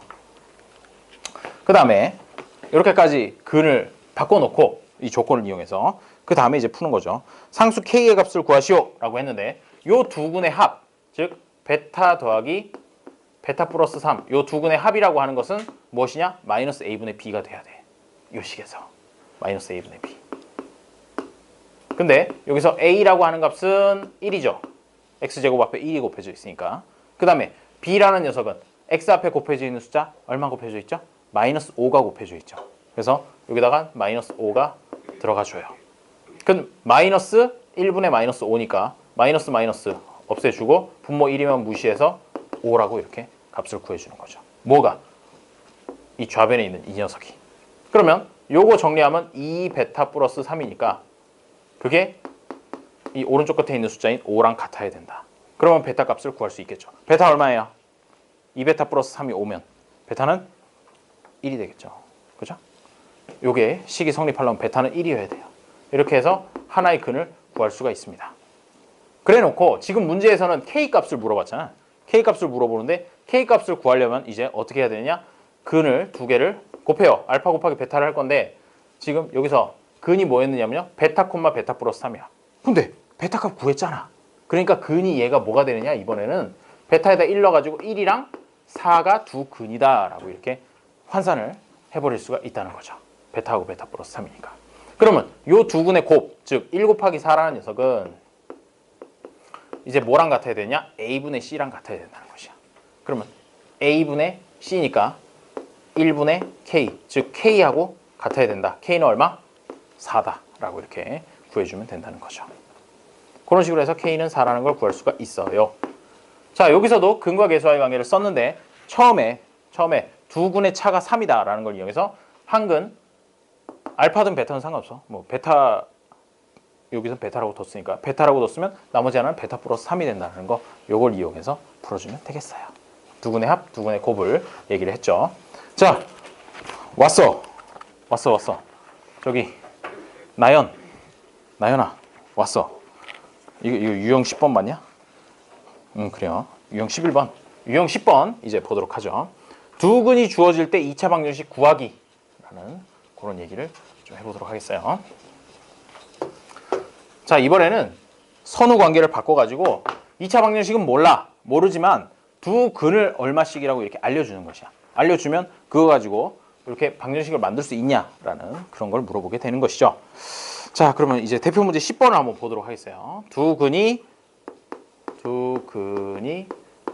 그 다음에 이렇게까지 근을 바꿔놓고 이 조건을 이용해서 그 다음에 이제 푸는 거죠. 상수 k의 값을 구하시오 라고 했는데 요 두 근의 합, 즉 베타 더하기 베타 플러스 3, 요 두 근의 합이라고 하는 것은 무엇이냐? 마이너스 a분의 b가 돼야 돼. 요 식에서 마이너스 a분의 b. 근데 여기서 a라고 하는 값은 1이죠. x제곱 앞에 1이 곱해져 있으니까. 그 다음에 b라는 녀석은 x 앞에 곱해져 있는 숫자 얼마 곱해져 있죠? 마이너스 5가 곱해져 있죠. 그래서 여기다가 마이너스 5가 들어가줘요. 그럼 마이너스 1분의 마이너스 5니까 마이너스 마이너스 없애주고 분모 1이면 무시해서 5라고 이렇게 값을 구해주는 거죠. 뭐가? 이 좌변에 있는 이 녀석이. 그러면 요거 정리하면 2베타 플러스 3이니까 그게 이 오른쪽 끝에 있는 숫자인 5랑 같아야 된다. 그러면 베타 값을 구할 수 있겠죠. 베타 얼마예요? 2베타 플러스 3이 5면 베타는 1이 되겠죠. 그죠? 요게 식이 성립하려면 베타는 1이어야 돼요. 이렇게 해서 하나의 근을 구할 수가 있습니다. 그래 놓고 지금 문제에서는 k 값을 물어봤잖아. k 값을 물어보는데 k 값을 구하려면 이제 어떻게 해야 되느냐? 근을 두 개를 곱해요. 알파 곱하기 베타를 할 건데 지금 여기서 근이 뭐였느냐면요. 베타 콤마 베타 플러스 3이야. 근데 베타 값 구했잖아. 그러니까 근이 얘가 뭐가 되느냐? 이번에는 베타에다 1 넣어가지고 1이랑 4가 두 근이다 라고 이렇게 환산을 해버릴 수가 있다는 거죠. 베타하고 베타 플러스 3이니까. 그러면 요 두 근의 곱, 즉 1 곱하기 4라는 녀석은 이제 뭐랑 같아야 되냐? a분의 c랑 같아야 된다는 것이야. 그러면 a분의 c니까 1분의 k, 즉 k하고 같아야 된다. k는 얼마? 4다 라고 이렇게 구해주면 된다는 거죠. 그런 식으로 해서 k는 4라는 걸 구할 수가 있어요. 자, 여기서도 근과 계수와의 관계를 썼는데 처음에 두 근의 차가 3이다 라는 걸 이용해서 한 근, 알파든 베타는 상관없어. 뭐 베타, 여기서 베타라고 뒀으니까 베타라고 뒀으면 나머지 하나는 베타 플러스 3이 된다는 거, 요걸 이용해서 풀어주면 되겠어요. 두 근의 합, 두 근의 곱을 얘기를 했죠. 자, 왔어. 저기 나연아 왔어. 이거 유형 10번 맞냐? 그래요. 유형 11번. 유형 10번 이제 보도록 하죠. 두 근이 주어질 때 2차 방정식 구하기라는 그런 얘기를 좀 해보도록 하겠어요. 자, 이번에는 선후 관계를 바꿔가지고 2차 방정식은 모르지만 두 근을 얼마씩이라고 이렇게 알려주는 것이야. 알려주면 그거 가지고 이렇게 방정식을 만들 수 있냐라는 그런 걸 물어보게 되는 것이죠. 자, 그러면 이제 대표 문제 10번을 한번 보도록 하겠어요. 두 근이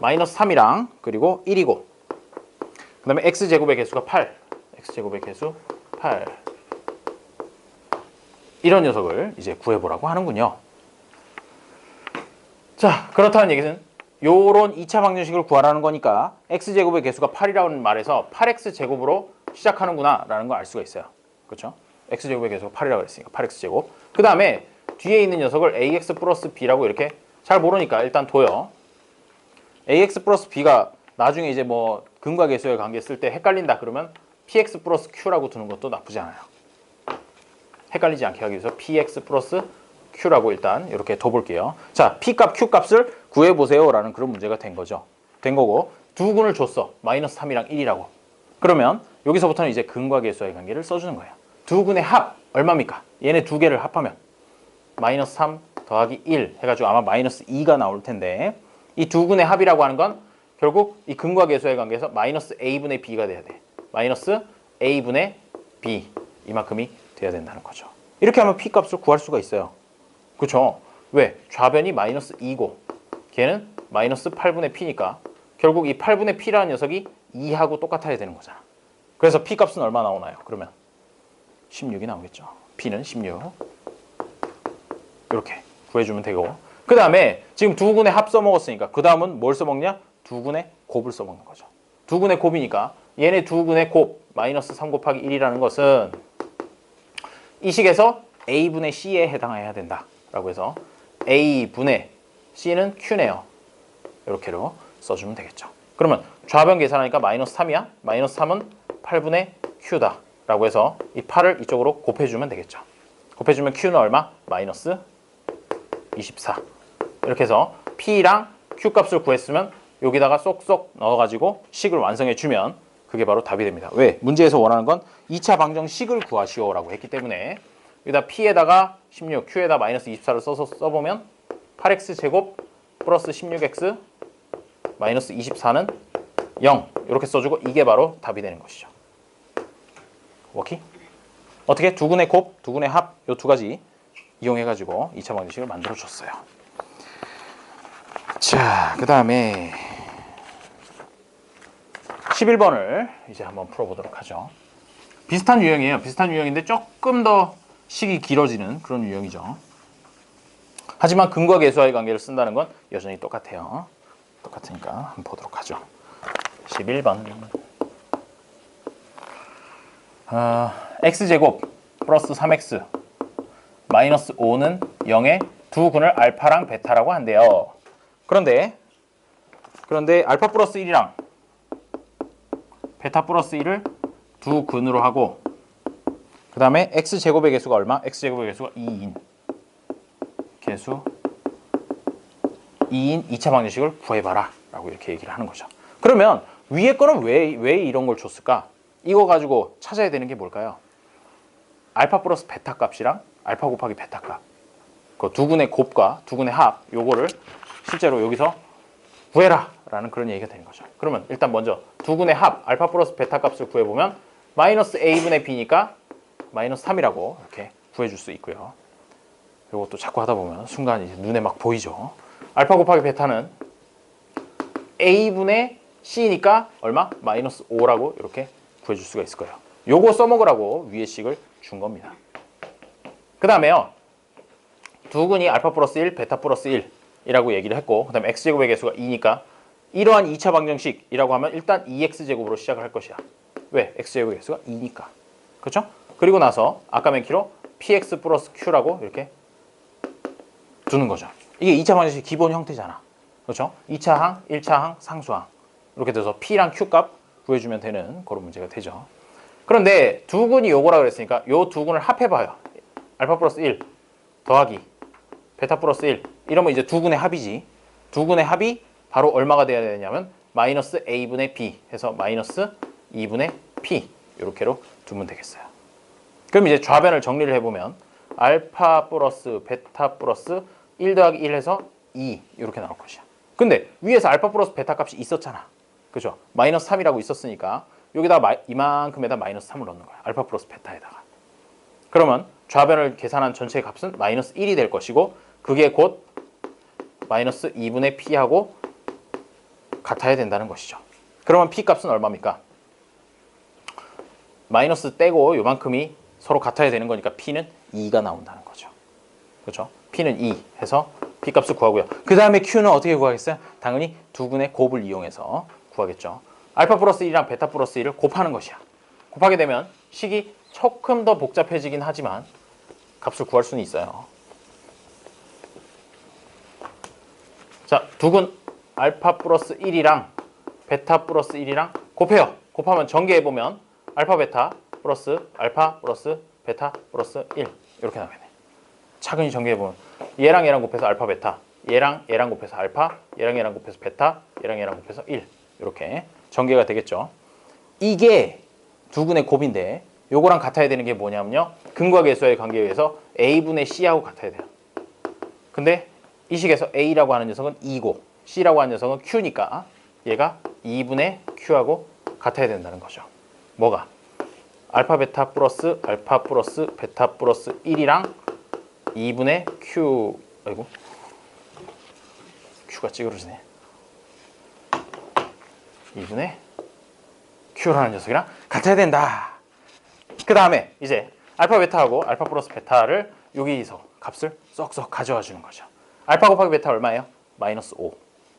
마이너스 3이랑 그리고 1이고 그 다음에 x제곱의 개수가 8, x제곱의 개수 8 이런 녀석을 이제 구해보라고 하는군요. 자, 그렇다는 얘기는 요런 2차 방정식을 구하라는 거니까 x제곱의 개수가 8이라는 말에서 8x제곱으로 시작하는구나 라는 걸 알 수가 있어요. 그렇죠? x제곱의 개수가 8이라고 했으니까 8x제곱. 그 다음에 뒤에 있는 녀석을 ax 플러스 b라고 이렇게 잘 모르니까 일단 둬요. ax 플러스 b가 나중에 이제 뭐 근과 계수의 관계 쓸 때 헷갈린다 그러면 px 플러스 q라고 두는 것도 나쁘지 않아요. 헷갈리지 않게 하기 위해서 px 플러스 q라고 일단 이렇게 둬볼게요. 자, p값, q값을 구해보세요 라는 그런 문제가 된 거죠. 된 거고 두 군을 줬어. 마이너스 3이랑 1이라고. 그러면 여기서부터는 이제 근과 계수의 관계를 써주는 거예요. 두 군의 합 얼마입니까? 얘네 두 개를 합하면 마이너스 3 더하기 1 해가지고 아마 마이너스 2가 나올 텐데 이 두 군의 합이라고 하는 건 결국 이 근과 계수의 관계에서 마이너스 a분의 b가 돼야 돼. 마이너스 a분의 b 이만큼이 돼야 된다는 거죠. 이렇게 하면 p값을 구할 수가 있어요. 그렇죠? 왜? 좌변이 마이너스 2고 걔는 마이너스 8분의 p니까 결국 이 8분의 p라는 녀석이 2하고 똑같아야 되는 거잖아. 그래서 p값은 얼마 나오나요? 그러면 16이 나오겠죠. p는 16 이렇게 구해주면 되고 그 다음에 지금 두 군의 합 써먹었으니까 그 다음은 뭘 써먹냐? 두 군의 곱을 써먹는 거죠. 두 군의 곱이니까 얘네 두 군의 곱 마이너스 3 곱하기 1이라는 것은 이 식에서 a분의 c에 해당해야 된다라고 해서 a분의 c는 q네요. 이렇게로 써주면 되겠죠. 그러면 좌변 계산하니까 마이너스 3이야. 마이너스 3은 8분의 q다 라고 해서 이 8을 이쪽으로 곱해주면 되겠죠. 곱해주면 q는 얼마? 마이너스 24 이렇게 해서 p랑 q값을 구했으면 여기다가 쏙쏙 넣어가지고 식을 완성해주면 그게 바로 답이 됩니다. 왜? 문제에서 원하는 건 2차 방정식을 구하시오 라고 했기 때문에 여기다 p에다가 16, q에다 마이너스 24를 써보면 8x제곱 플러스 16x 마이너스 24는 0 이렇게 써주고 이게 바로 답이 되는 것이죠. 오케이? 어떻게? 두 군의 곱, 두 군의 합 이 두 가지 이용해가지고 2차 방정식을 만들어줬어요. 자, 그 다음에 11번을 이제 한번 풀어보도록 하죠. 비슷한 유형이에요. 비슷한 유형인데 조금 더 식이 길어지는 그런 유형이죠. 하지만 근과 계수와의 관계를 쓴다는 건 여전히 똑같아요. 똑같으니까 한번 보도록 하죠. 11번 x제곱 플러스 3x 마이너스 5는 0에 두 근을 알파랑 베타라고 한대요. 그런데 알파 플러스 1이랑 베타 플러스 1을 두 근으로 하고 그 다음에 x제곱의 개수가 얼마? x제곱의 개수가 2인 개수 2인 2차 방정식을 구해봐라 라고 이렇게 얘기를 하는 거죠. 그러면 위에 거는 왜 이런 걸 줬을까? 이거 가지고 찾아야 되는 게 뭘까요? 알파 플러스 베타 값이랑 알파 곱하기 베타 값 그 두 군의 곱과 두 군의 합 요거를 실제로 여기서 구해라 라는 그런 얘기가 되는 거죠. 그러면 일단 먼저 두 군의 합 알파 플러스 베타 값을 구해보면 마이너스 a분의 b니까 마이너스 3이라고 이렇게 구해줄 수 있고요. 이것도 자꾸 하다 보면 순간 이제 눈에 막 보이죠. 알파 곱하기 베타는 a분의 c니까 얼마? 마이너스 5라고 이렇게 구해줄 수가 있을 거예요. 요거 써먹으라고 위에 식을 준 겁니다. 그 다음에요. 두 근이 알파 플러스 1, 베타 플러스 1이라고 얘기를 했고 그 다음에 x제곱의 개수가 2니까 이러한 2차 방정식이라고 하면 일단 2x제곱으로 시작을 할 것이야. 왜? x제곱의 개수가 2니까. 그렇죠? 그리고 나서 아까 맨키로 px 플러스 q라고 이렇게 두는 거죠. 이게 2차 방정식 기본 형태잖아. 그렇죠? 2차항, 1차항, 상수항 이렇게 돼서 p랑 q값 구해주면 되는 그런 문제가 되죠. 그런데 두 근이 요거라 그랬으니까 요 두 근을 합해봐요. 알파 플러스 1 더하기 베타 플러스 1 이러면 이제 두 근의 합이지. 두 근의 합이 바로 얼마가 돼야 되냐면 마이너스 a분의 b 해서 마이너스 2분의 p 이렇게로 두면 되겠어요. 그럼 이제 좌변을 정리를 해보면 알파 플러스 베타 플러스 1 더하기 1 해서 2 이렇게 나올 것이야. 근데 위에서 알파 플러스 베타 값이 있었잖아. 그죠? 마이너스 3이라고 있었으니까 여기다가 이만큼에다 마이너스 3을 넣는 거야. 알파 플러스 베타에다가. 그러면 좌변을 계산한 전체 값은 마이너스 1이 될 것이고 그게 곧 마이너스 2분의 p하고 같아야 된다는 것이죠. 그러면 p 값은 얼마입니까? 마이너스 떼고 요만큼이 서로 같아야 되는 거니까 p는 2가 나온다는 거죠. 그렇죠? p는 2 해서 p 값을 구하고요. 그 다음에 q는 어떻게 구하겠어요? 당연히 두 근의 곱을 이용해서 구하겠죠. 알파 플러스 1이랑 베타 플러스 1을 곱하는 것이야. 곱하게 되면 식이 조금 더 복잡해지긴 하지만 값을 구할 수는 있어요. 자, 두근 알파 플러스 1이랑 베타 플러스 1이랑 곱해요. 곱하면 전개해보면 알파 베타 플러스 베타 플러스 1 이렇게 나오네. 차근히 전개해보면 얘랑 얘랑 곱해서 알파 베타, 얘랑 얘랑 곱해서 알파, 얘랑 얘랑 곱해서 베타, 얘랑 얘랑 곱해서 1 이렇게 전개가 되겠죠. 이게 두근의 곱인데 요거랑 같아야 되는 게 뭐냐면요. 근과 계수와의 관계에 의해서 A분의 C하고 같아야 돼요. 근데 이 식에서 A라고 하는 녀석은 2고 C라고 하는 녀석은 Q니까 얘가 2분의 Q하고 같아야 된다는 거죠. 뭐가? 알파 베타 플러스 베타 플러스 1이랑 2분의 Q, 아이고 Q가 찌그러지네. 2분의 Q라는 녀석이랑 같아야 된다. 그 다음에 이제 알파 베타하고 알파 플러스 베타를 여기서 값을 쏙쏙 가져와 주는 거죠. 알파 곱하기 베타 얼마예요? 마이너스 5.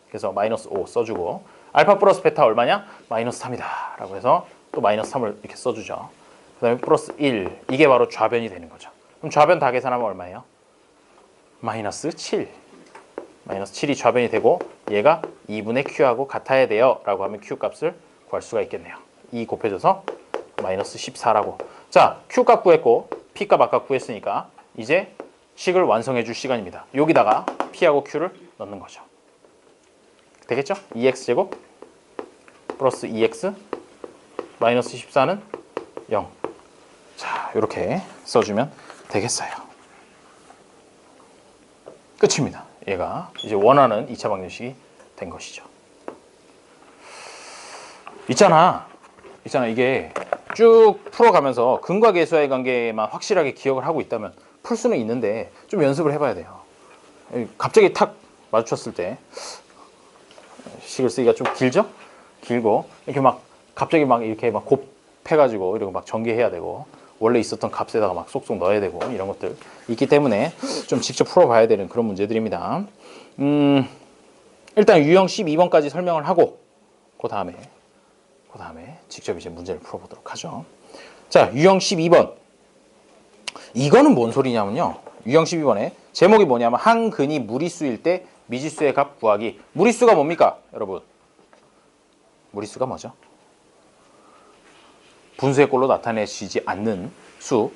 그래서 마이너스 5 써주고 알파 플러스 베타 얼마냐? 마이너스 3이다 라고 해서 또 마이너스 3을 이렇게 써주죠. 그 다음에 플러스 1 이게 바로 좌변이 되는 거죠. 그럼 좌변 다 계산하면 얼마예요? 마이너스 7. 마이너스 7이 좌변이 되고 얘가 2분의 Q하고 같아야 돼요 라고 하면 Q 값을 구할 수가 있겠네요. 2 곱해줘서 마이너스 14라고. 자, Q 값 구했고 P 값 아까 구했으니까 이제 식을 완성해 줄 시간입니다. 여기다가 P하고 Q를 넣는 거죠. 되겠죠? 2x제곱 플러스 2x 마이너스 14는 0. 자, 이렇게 써주면 되겠어요. 끝입니다. 얘가 이제 원하는 2차 방정식이 된 것이죠. 있잖아 이게 쭉 풀어가면서 근과 계수와의 관계만 확실하게 기억을 하고 있다면 풀 수는 있는데 좀 연습을 해봐야 돼요. 갑자기 탁 마주쳤을 때 식을 쓰기가 좀 길죠? 길고 이렇게 막 갑자기 막 이렇게 막 곱해가지고 이렇게 막 전개해야 되고 원래 있었던 값에다가 막 쏙쏙 넣어야 되고 이런 것들 있기 때문에 좀 직접 풀어봐야 되는 그런 문제들입니다. 일단 유형 12번까지 설명을 하고 그 다음에 직접 이제 문제를 풀어보도록 하죠. 자, 유형 12번. 이거는 뭔 소리냐면요. 유형 12번에 제목이 뭐냐면 한 근이 무리수일 때 미지수의 값 구하기. 무리수가 뭡니까, 여러분? 무리수가 뭐죠? 분수의 꼴로 나타내지지 않는 수.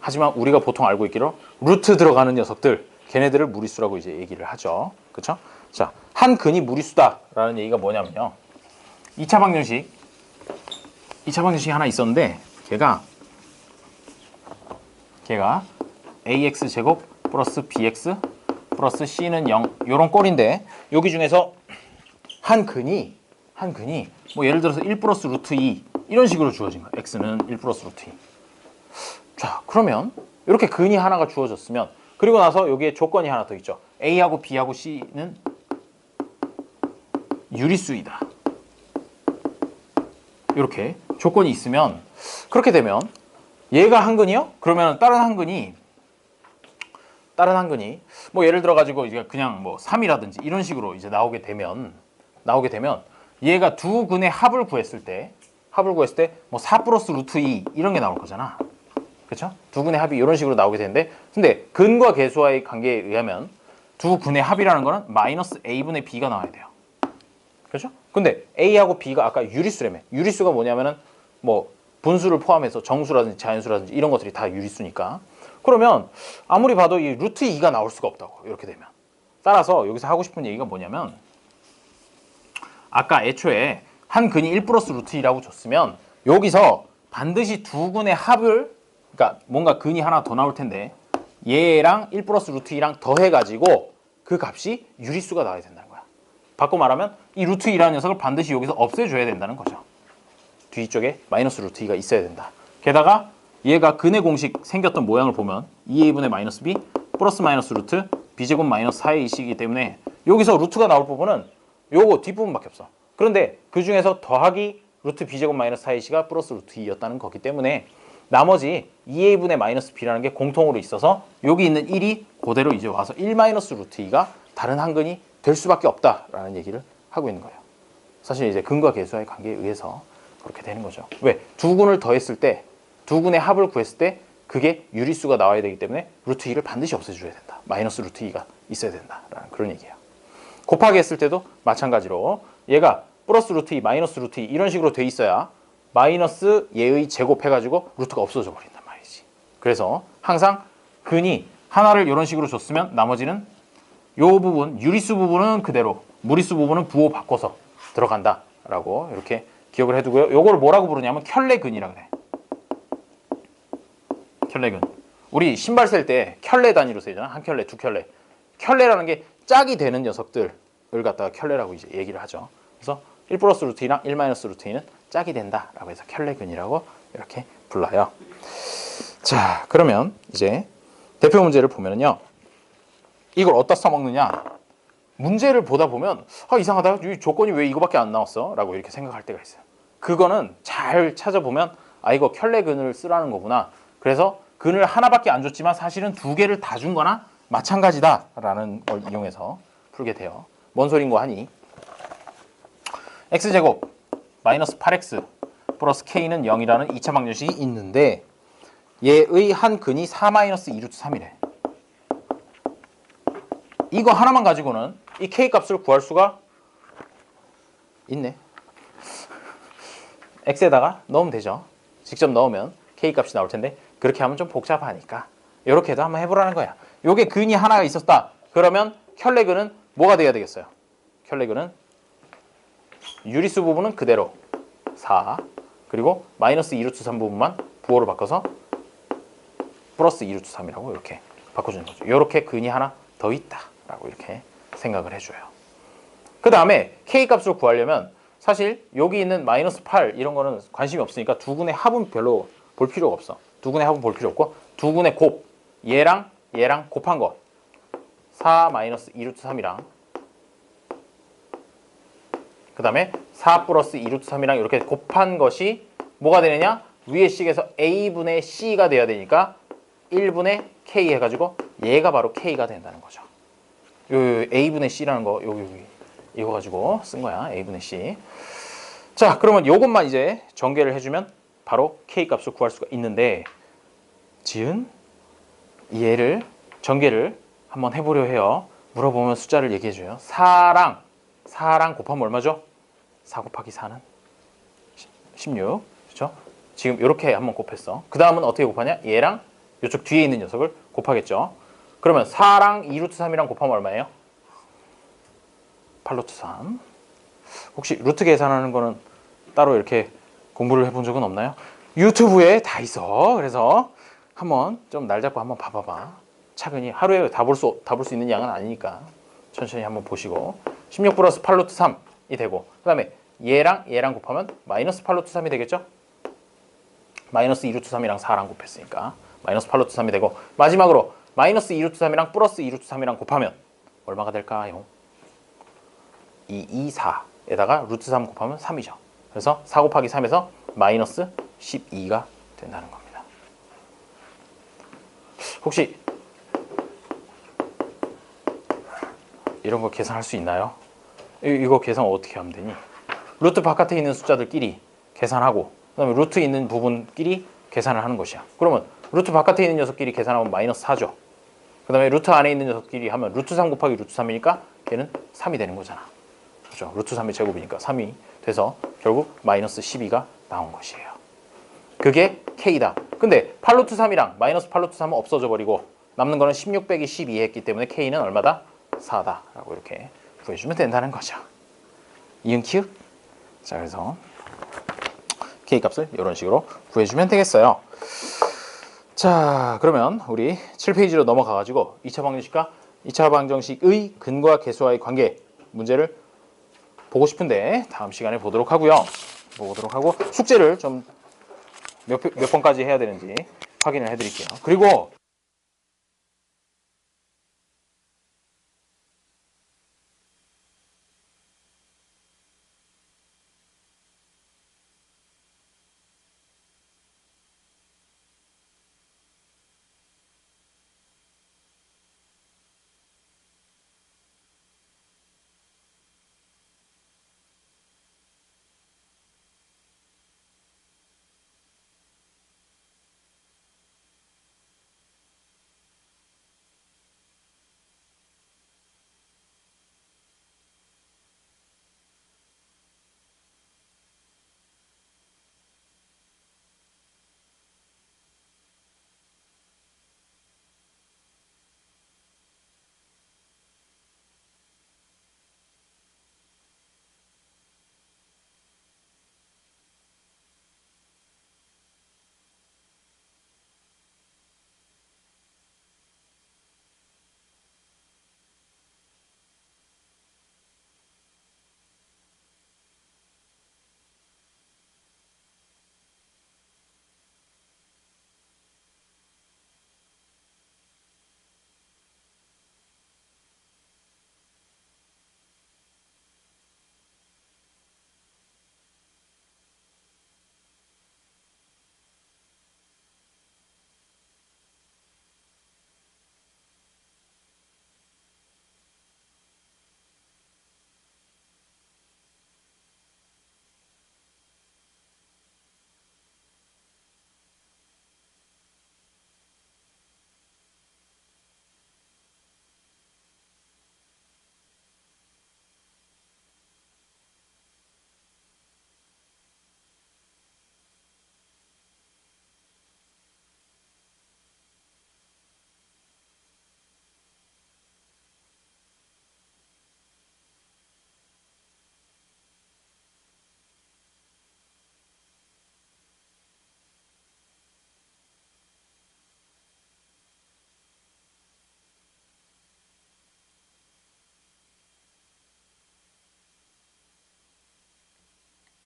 하지만 우리가 보통 알고 있기로 루트 들어가는 녀석들, 걔네들을 무리수라고 이제 얘기를 하죠. 그렇죠? 자, 한 근이 무리수다라는 얘기가 뭐냐면요. 2차 방정식이 하나 있었는데 걔가 ax 제곱 플러스 bx 플러스 c는 0 요런 꼴인데 여기 중에서 한 근이 뭐 예를 들어서 1 플러스 루트 2 이런 식으로 주어진 거야. x는 1 플러스 루트 2. 자, 그러면 이렇게 근이 하나가 주어졌으면 그리고 나서 여기에 조건이 하나 더 있죠. a하고 b하고 c는 유리수이다. 이렇게 조건이 있으면 그렇게 되면 얘가 한 근이요? 그러면 다른 한 근이 뭐 예를 들어 가지고 이제 그냥 뭐 3이라든지 이런 식으로 이제 나오게 되면 얘가 두 근의 합을 구했을 때 뭐 4 플러스 루트 2 이런 게 나올 거잖아. 그렇죠? 두 근의 합이 이런 식으로 나오게 되는데 근데 근과 계수와의 관계에 의하면 두 근의 합이라는 거는 마이너스 a분의 b가 나와야 돼요. 그렇죠? 근데 a하고 b가 아까 유리수라며. 유리수가 뭐냐면은 뭐 분수를 포함해서 정수라든지 자연수라든지 이런 것들이 다 유리수니까. 그러면 아무리 봐도 이 루트 2가 나올 수가 없다고. 이렇게 되면. 따라서 여기서 하고 싶은 얘기가 뭐냐면 아까 애초에 한 근이 1 플러스 루트 2라고 줬으면 여기서 반드시 두 근의 합을 그러니까 뭔가 근이 하나 더 나올 텐데 얘랑 1 플러스 루트 2랑 더해가지고 그 값이 유리수가 나와야 된다는 거야. 바꿔 말하면 이 루트 2라는 녀석을 반드시 여기서 없애줘야 된다는 거죠. 뒤쪽에 마이너스 루트 2가 있어야 된다. 게다가 얘가 근의 공식 생겼던 모양을 보면 2a분의 마이너스 b 플러스 마이너스 루트 b제곱 마이너스 4의 이식이기 때문에 여기서 루트가 나올 부분은 요거 뒷부분밖에 없어. 그런데 그 중에서 더하기 루트 b제곱 마이너스 4의 이식가 플러스 루트 2였다는 거기 때문에 나머지 2a분의 마이너스 b라는 게 공통으로 있어서 여기 있는 1이 그대로 이제 와서 1 마이너스 루트 2가 다른 한 근이 될 수밖에 없다라는 얘기를 하고 있는 거예요. 사실 이제 근과 계수와의 관계에 의해서 그렇게 되는 거죠. 왜? 두 근을 더했을 때, 두 근의 합을 구했을 때 그게 유리수가 나와야 되기 때문에 루트 2를 반드시 없애줘야 된다. 마이너스 루트 2가 있어야 된다라는 그런 얘기예요. 곱하기 했을 때도 마찬가지로 얘가 플러스 루트 2, 마이너스 루트 2 이런 식으로 돼 있어야 마이너스 얘의 제곱해가지고 루트가 없어져 버린단 말이지. 그래서 항상 근이 하나를 이런 식으로 줬으면 나머지는 요 부분, 유리수 부분은 그대로, 무리수 부분은 부호 바꿔서 들어간다라고 이렇게 기억을 해두고요. 요걸 뭐라고 부르냐면 켤레근이라 그래. 켤레근. 우리 신발 셀 때 켤레 단위로 세잖아. 한 켤레, 두 켤레. 켤레라는 게 짝이 되는 녀석들을 갖다가 켤레라고 이제 얘기를 하죠. 그래서 1 플러스 루트 2랑 1 마이너스 루트 2는 짝이 된다라고 해서 켤레근이라고 이렇게 불러요. 자, 그러면 이제 대표 문제를 보면은요. 이걸 어디다 써먹느냐? 문제를 보다 보면 이상하다. 이 조건이 왜 이거밖에 안 나왔어? 라고 이렇게 생각할 때가 있어요. 그거는 잘 찾아보면 이거 켤레근을 쓰라는 거구나. 그래서 근을 하나밖에 안 줬지만 사실은 두 개를 다 준 거나 마찬가지다라는 걸 이용해서 풀게 돼요. 뭔 소린 거 하니? x제곱 마이너스 8x 플러스 k는 0이라는 2차 방정식이 있는데 얘의 한 근이 4 마이너스 2 루트 3이래. 이거 하나만 가지고는 이 k 값을 구할 수가 있네. x에다가 넣으면 되죠. 직접 넣으면 k 값이 나올 텐데 그렇게 하면 좀 복잡하니까 이렇게도 한번 해보라는 거야. 요게 근이 하나가 있었다. 그러면 켤레근은 뭐가 돼야 되겠어요? 켤레근은 유리수 부분은 그대로 4 그리고 마이너스 2 루트 3 부분만 부호로 바꿔서 플러스 2 루트 3이라고 이렇게 바꿔주는 거죠. 이렇게 근이 하나 더 있다라고 이렇게 생각을 해줘요. 그 다음에 k 값을 구하려면 사실 여기 있는 마이너스 8 이런 거는 관심이 없으니까 두 근의 합은 별로 볼 필요가 없어. 두 근의 합은 볼 필요 없고 두 근의 곱 얘랑 곱한 거 4 마이너스 2 루트 3이랑 그 다음에 4 플러스 2 루트 3이랑 이렇게 곱한 것이 뭐가 되느냐? 위의 식에서 a분의 c가 돼야 되니까 1분의 k 해가지고 얘가 바로 k가 된다는 거죠. 요 a분의 c라는 거 여기 이거 가지고 쓴 거야. a분의 c. 자, 그러면 요것만 이제 전개를 해주면 바로 k 값을 구할 수가 있는데 지은 얘를 전개를 한번 해보려 해요. 물어보면 숫자를 얘기해줘요. 4랑 곱하면 얼마죠? 4 곱하기 4는 16. 그렇죠? 지금 이렇게 한번 곱했어. 그 다음은 어떻게 곱하냐? 얘랑 이쪽 뒤에 있는 녀석을 곱하겠죠. 그러면 4랑 2루트 3이랑 곱하면 얼마예요? 8루트 3. 혹시 루트 계산하는 거는 따로 이렇게 공부를 해본 적은 없나요? 유튜브에 다 있어. 그래서 한번 좀 날 잡고 한번 봐봐봐. 차근히 하루에 다 볼 수 있는 양은 아니니까 천천히 한번 보시고 16 플러스 8루트 3이 되고 그 다음에 얘랑 곱하면 마이너스 8루트 3이 되겠죠? 마이너스 2루트 3이랑 4랑 곱했으니까 마이너스 8루트 3이 되고 마지막으로 마이너스 2루트 3이랑 플러스 2루트 3이랑 곱하면 얼마가 될까요? 2, 4에다가 루트 3 곱하면 3이죠. 그래서 4 곱하기 3에서 마이너스 12가 된다는 겁니다. 혹시 이런 거 계산할 수 있나요? 이거 계산 어떻게 하면 되니? 루트 바깥에 있는 숫자들끼리 계산하고 그 다음에 루트 있는 부분끼리 계산을 하는 것이야. 그러면 루트 바깥에 있는 녀석끼리 계산하면 마이너스 4죠. 그 다음에 루트 안에 있는 녀석끼리 하면 루트 3 곱하기 루트 3이니까 걔는 3이 되는 거잖아. 그렇죠? 루트 3의 제곱이니까 3이 돼서 결국 마이너스 12가 나온 것이에요. 그게 K다. 근데 8루트 3이랑 마이너스 8루트 3은 없어져 버리고 남는 거는 16 빼기 12 했기 때문에 K는 얼마다? 4다. 라고 이렇게 구해주면 된다는 거죠. 이응 키읔? 자, 그래서 K 값을 이런 식으로 구해주면 되겠어요. 자, 그러면 우리 7페이지로 넘어가가지고 2차 방정식과 2차 방정식의 근과 계수와의 관계 문제를 보고 싶은데 다음 시간에 보도록 하고요. 숙제를 좀 몇 번까지 해야 되는지 확인을 해드릴게요. 그리고